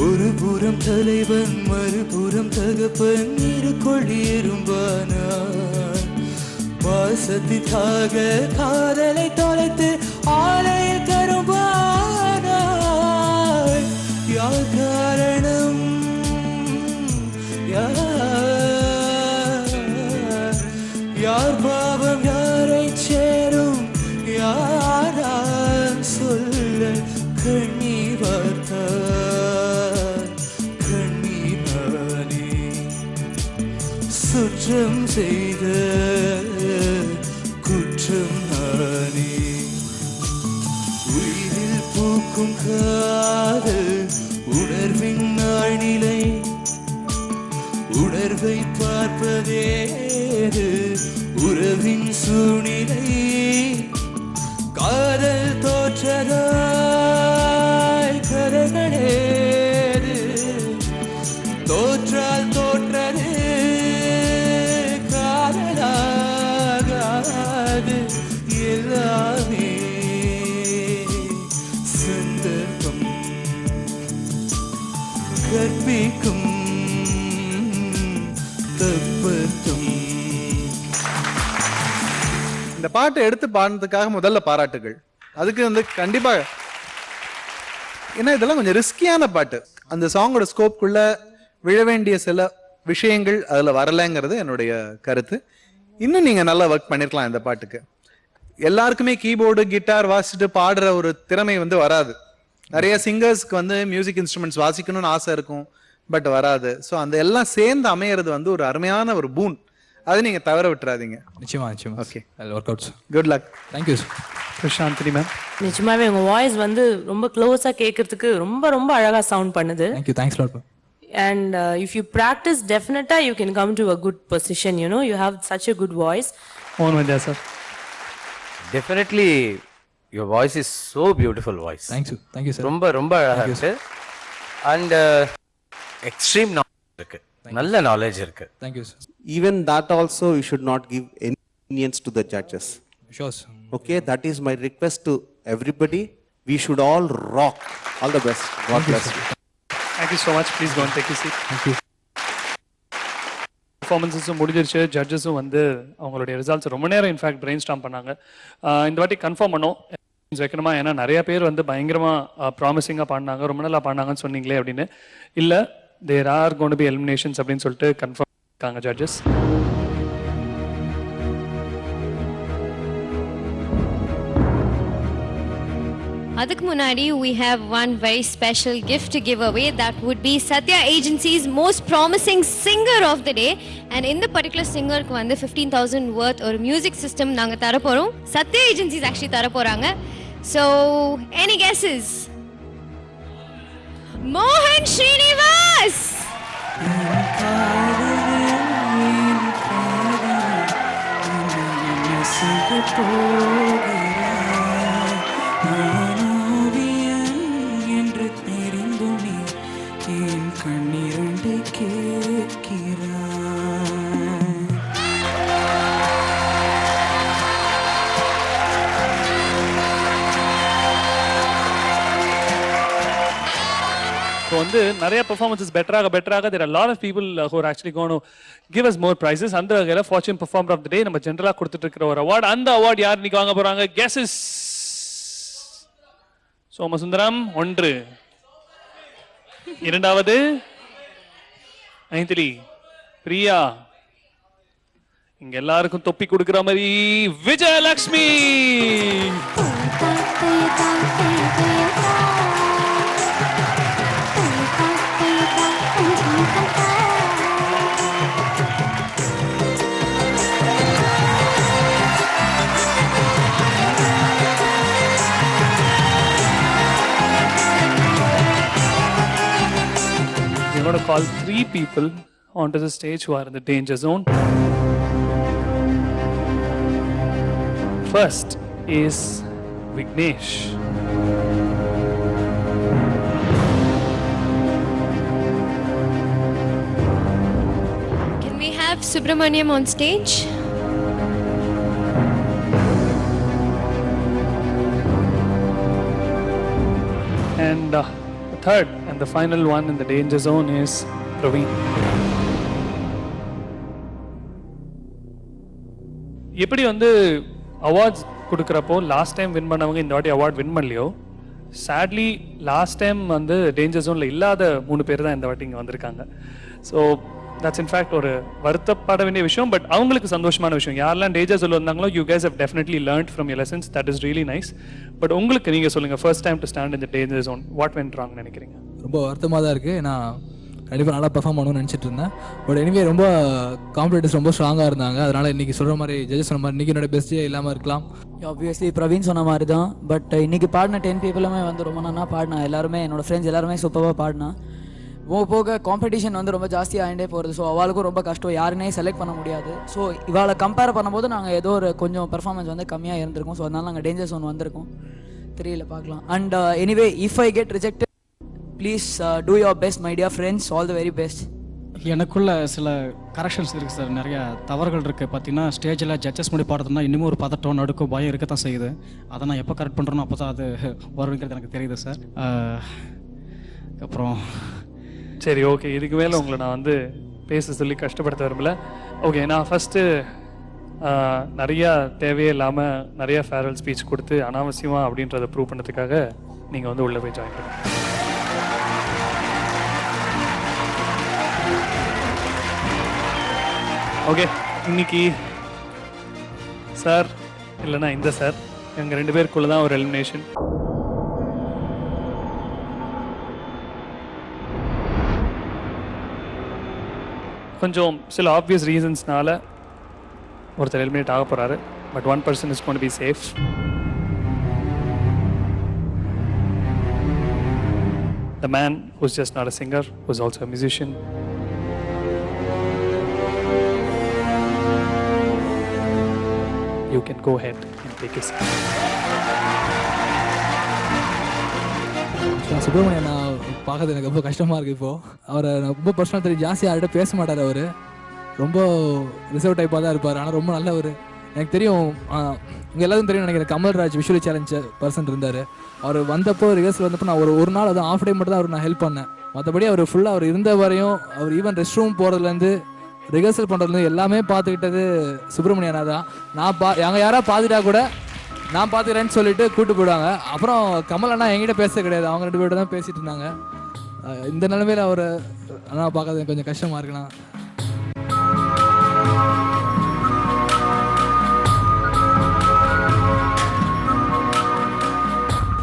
ஒரு புறம் தலைவன் மறுபுறம் தகப்பன் இருக்குள் இரும்பானான், பாசத்திற்காக காதலை தொலைத்து ஆலையில் கரும்பானாய். யார் காரணம், யார் பாவம், யாரை சேரும், யாரால் சொல்ல கண்ணீர் வார்த்தார் கண்ணீரானே, சுற்றம் செய்த குற்றம் நானே. உயிரில் பூக்கும் காதல் உணர்வின் நாள்நிலை, உணர்வை பார்ப்பதேது உறவின் சூழ்நிலை, காதல் தோற்றதாய் கரங்களேது, தோற்றால் தோற்றது காதலாகாது, எல்லாமே சந்தர்ப்பம் கற்பிக்கும் தப்பர்த்தம். இந்த பாட்டை எடுத்து பாடுறதுக்காக முதல்ல பாராட்டுகள். அதுக்கு வந்து கண்டிப்பா, ஏன்னா இதெல்லாம் கொஞ்சம் ரிஸ்கியான பாட்டு, அந்த சாங்கோட ஸ்கோப்குள்ள விழ வேண்டிய சில விஷயங்கள் அதுல வரலைங்கிறது என்னுடைய கருத்து. இன்னும் நீங்க நல்லா ஒர்க் பண்ணிருக்கலாம் இந்த பாட்டுக்கு. எல்லாருக்குமே கீபோர்டு கிட்டார் வாசிச்சுட்டு பாடுற ஒரு திறமை வந்து வராது. நிறைய சிங்கர்ஸ்க்கு வந்து மியூசிக் இன்ஸ்ட்ருமெண்ட்ஸ் வாசிக்கணும்னு ஆசை இருக்கும், பட் வராது. ஸோ அந்த எல்லாம் சேர்ந்து அமையிறது வந்து ஒரு அருமையான ஒரு பூன், அதை நீங்க தவற விட்டுறாதீங்க. நிச்சயமா நிச்சயமா. Okay, work out. Good luck. Thank you Prashanthini ma'am. நிஜமாவே உங்க வாய்ஸ் வந்து ரொம்ப க்ளோஸா கேட்கறதுக்கு ரொம்ப ரொம்ப அழகா சவுண்ட் பண்ணுது. Thank you, thanks lot. And if you practice, definitely you can come to a good position. You know, you have such a good voice. Mohan Vidya sir. Definitely, your voice is so beautiful voice. Thank you sir. ரொம்ப ரொம்ப அழகா இருக்கு. And extreme knowledge இருக்கு, நல்ல knowledge இருக்கு. Thank you sir. Even that also you should not give any opinions to the judges. Sure sir. Okay, that is my request to everybody. We should all rock. All the best. God bless you. Thank you so much. Please go and take your seat. Thank you. பெர்ஃபார்மன்ஸஸும் முடிஞ்சிருச்சு. ஜட்ஜஸும் வந்து அவங்களுடைய results ரொம்ப நேரம் in fact brain storm பண்ணாங்க. இந்த வாட்டி confirm பண்ணோம் வைக்கணுமா, ஏன்னா நிறைய பேர் வந்து பயங்கரமாக ப்ராமிசிங்காக பாடினாங்க, ரொம்ப நல்லா பாடினாங்கன்னு சொன்னீங்களே அப்படின்னு. இல்லை, there are gone to be eliminations அப்படின்னு சொல்லிட்டு கன்ஃபார்ம் காங்க ஜட்ஜஸ். அதுக்கு முன்னாடி we have one very special gift to give away. That would be Satya Agency's most promising singer of the day. And in the particular singer க்கு வந்து 15,000 worth ஒரு music system நாங்க தர போறோம். Satya Agencies actually தர போறாங்க. So any guesses? Mohan Srinivas. என்று தெரிந்துமே என் கண்ணீரண்டு கேட்கிறாய். ஸோ வந்து நிறைய பெர்ஃபார்மன்ஸஸ் பெட்டராக there are a lot of people who are actually going to give us more prizes. அந்த வகையில் ஃபார்ச்சூன் பெர்ஃபார்மர் ஆஃப் த டே நம்ம ஜென்ரலாக கொடுத்துட்டு இருக்கிற ஒரு அவார்டு. அந்த அவார்டு யார் இன்னைக்கு வாங்க போறாங்க? கெஸஸ். சோமசுந்தரம் 1, 2வது மைதிலி, பிரியா, இங்க எல்லாருக்கும் தொப்பி கொடுக்கிற மாதிரி Vijayalakshmi. We're going to call 3 people onto the stage who are in the danger zone. First is Vignesh. Can we have Subramaniam on stage? And the third and the final one in the danger zone is Praveen. எப்படி வந்து awards கொடுக்குறப்போ last time win பண்ணவங்க இந்த வாட்டி award win பண்ணலையோ, sadly last time வந்து danger ஜோனில் இல்லாத 3 பேர் தான் இந்த வாட்டி இங்கே வந்திருக்காங்க. ஸோ தட்ஸ் இன்ஃபேக்ட் ஒரு வருத்தப்பட வேண்டிய விஷயம், பட் அவங்களுக்கு சந்தோஷமான விஷயம். யாரெல்லாம் டேஞ்சர் ஜோன் வந்தாங்களோ, you guys have definitely learned from your lessons. That is really nice. But உங்களுக்கு நீங்கள் சொல்லுங்கள், first time to stand in the danger zone, what went wrong நினைக்கிறீங்க? ரொம்ப வருத்தமாக தான் இருக்குது. நான் கண்டிப்பாக நல்லா பெர்ஃபார்ம் பண்ணணும்னு நினச்சிட்டு இருந்தேன். பட் எனிவே ரொம்ப காம்படிட்டர்ஸ் ரொம்ப ஸ்ட்ராங்காக இருந்தாங்க. அதனால் இன்றைக்கி சொல்கிற மாதிரி ஜட்ஜஸ் சொன்ன மாதிரி இன்றைக்கி என்னோட பெஸ்ட்டே இல்லாமல் இருக்கலாம். ஆப்வியஸ்லி பிரவீன் சொன்ன மாதிரி தான். பட் இன்றைக்கி பாடின 10 பீப்புளுமே வந்து ரொம்ப நல்லா பாடினா. எல்லாருமே என்னோடய ஃப்ரெண்ட்ஸ் எல்லாருமே சூப்பராக பாடினா. போக போக காம்படிஷன் வந்து ரொம்ப ஜாஸ்தியாக ஆகிட்டே போகிறது. ஸோ அவளுக்கும் ரொம்ப கஷ்டம், யாருனே செலக்ட் பண்ண முடியாது. ஸோ இவளை கம்பேர் பண்ணும்போது நாங்கள் ஏதோ ஒரு கொஞ்சம் பெர்ஃபார்மன்ஸ் வந்து கம்மியாக இருந்திருக்கோம். ஸோ அதனால் நாங்கள் டேஞ்சர் ஜோன் வந்திருக்கோம். தெரியல, பார்க்கலாம். And anyway if I get rejected, please do your best my dear friends. All the very best. எனக்குள்ள சில கரெக்ஷன்ஸ் இருக்குது சார், நிறைய தவறுகள் இருக்குது. பார்த்தீங்கன்னா ஸ்டேஜில் ஜட்ஜஸ் முடி பாடுறதுனா இன்னமும் ஒரு பதட்டம், நடுக்கும், பயம் இருக்கத்தான் செய்யுது. அதை நான் எப்போ கரெக்ட் பண்ணுறேனோ அப்போ தான் அது வருங்கிறது எனக்கு தெரியுது சார். அப்புறம் சரி, ஓகே, இதுக்கு மேலே உங்களை நான் வந்து பேச சொல்லி கஷ்டப்படுத்த விரும்பல. ஓகே, நான் ஃபஸ்ட்டு நிறையா தேவையே இல்லாமல் நிறைய ஃபேரல் ஸ்பீச் கொடுத்து அனாவசியமாக அப்படின்றத ப்ரூவ் பண்ணுறதுக்காக நீங்கள் வந்து உள்ளே போய் ஜாயின் பண்ணுங்க. ஓகே, இன்னைக்கு சார் இல்லைனா இந்த சார், எங்கள் 2 பேருக்குள்ளே தான் ஒரு எலிமினேஷன். கொஞ்சம் சில ஆப்வியஸ் ரீசன்ஸ்னால ஒருத்தர் எலிமினேட் ஆக போகிறாரு. But 1 person is going to be safe. The man who's just not a singer, who's also a musician. You can go ahead and take his seat. Subramanian நான் பார்க்கறது எனக்கு ரொம்ப கஷ்டமாக இருக்குது. இப்போது அவரை ரொம்ப பர்சனல் தெரியும், ஜாஸ்தியாக யார்கிட்ட பேச மாட்டார். அவர் ரொம்ப ரிசர்வ் டைப்பாக தான் இருப்பார். ஆனால் ரொம்ப நல்லவர். எனக்கு தெரியும், இங்கே எல்லாரும் தெரியும் நினைக்கிறேன், கமல்ராஜ் விஷுவலி சேலஞ்ச் பர்சன் இருந்தார். அவர் வந்தப்போ ரிஹர்சல் வந்தப்போ நான் ஒரு நாள் அதுவும் ஆஃப் டே மட்டும் தான் அவருக்கு நான் ஹெல்ப் பண்ணேன். மற்றபடி அவர் ஃபுல்லாக அவர் இருந்த வரையும், அவர் ஈவன் ரெஸ்ட் ரூம் போகிறதுலேருந்து ரிஹர்சல் பண்ணுறதுலேருந்து எல்லாமே பார்த்துக்கிட்டது சுப்ரமணியனா தான். நாங்கள் யாராவது பார்த்துட்டா கூட நான் பார்த்துக்கிறேன்னு சொல்லிட்டு கூப்பிட்டு போயிடுவாங்க. அப்புறம் கமல் அண்ணா என்கிட்ட பேச கிடையாது, அவங்க 2 பேர்கிட்ட தான் பேசிட்டு இருந்தாங்க. இந்த நிலைமையில் அவரை ஆனால் பார்க்கறது கொஞ்சம் கஷ்டமாக இருக்குண்ணா.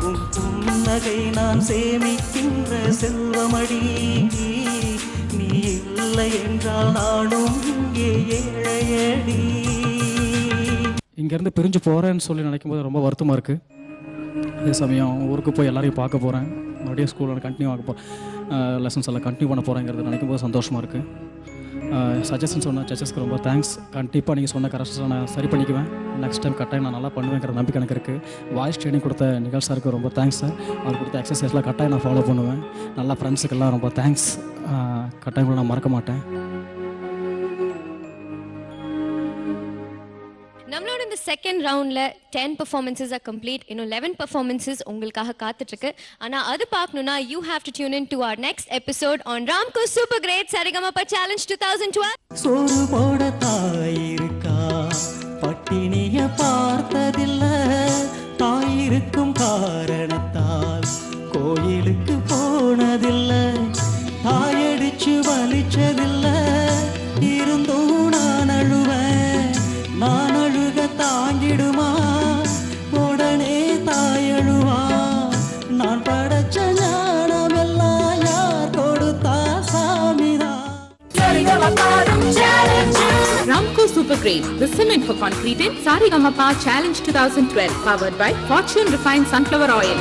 உன் புன்னகை நான் சேமிக்கின்ற செல்வமடி, நீ இல்லை என்றால் நானும் இங்கே ஏழையடி. இங்கேருந்து பிரிஞ்சு போகிறேன்னு சொல்லி நினைக்கும் போது ரொம்ப வருத்தமாக இருக்குது. அதே சமயம் ஊருக்கு போய் எல்லாரையும் பார்க்க போகிறேன், மறுபடியும் ஸ்கூலில் கண்டினியூ ஆக லெசன்ஸ் எல்லாம் கண்டினியூ பண்ண போகிறேங்கிறது நினைக்கும் போது சந்தோஷமாக இருக்குது. சஜஷன் சொன்ன ஜட்ஜஸ்க்கு ரொம்ப தேங்க்ஸ். கண்டிப்பாக நீங்கள் சொன்ன கரெக்ஷனை நான் சரி பண்ணிக்குவேன். நெக்ஸ்ட் டைம் கட்டாயம் நான் நல்லா பண்ணுவேங்கிற நம்பிக்கை எனக்கு இருக்குது. வாய்ஸ் ட்ரைனிங் கொடுத்த நிகழ் சாருக்கு ரொம்ப தேங்க்ஸ் சார். அவர் கொடுத்த எக்ஸசைஸ்லாம் கட்டாயம் நான் ஃபாலோ பண்ணுவேன். நல்லா ஃப்ரெண்ட்ஸுக்கெல்லாம் ரொம்ப தேங்க்ஸ். கட்டாயம் கூட நான் மறக்க மாட்டேன். நம்மளோட இந்த செகண்ட் ரவுண்ட்ல 10 performances are complete. இன்னும் 11 performances உங்களுக்காக காத்துட்டு இருக்கு. ஆனா அது பார்க்கணும்னா you have to tune in to our next episode on Ramco Super Great Saregama Challenge 2012. சோறு போட தாயிருக்கா, பட்டினிய பார்த்ததில்ல, தாயிருக்கும் காரணத்தால் கோயிலுக்கு போனதில்ல, தாயடிச்சு வலிச்சதில்ல, இருந்தும் நான் அழுவேன், நான் அழுக தாங்கிடுமா, உடனே தாயழுவா, நான் படைச்ச ஞானமெல்லாம் யார் கொடுத்தா சாமிதான். Ramco Super Great, the cement for concrete in Saregama Challenge 2012, powered by Fortune Refined Sunflower Oil.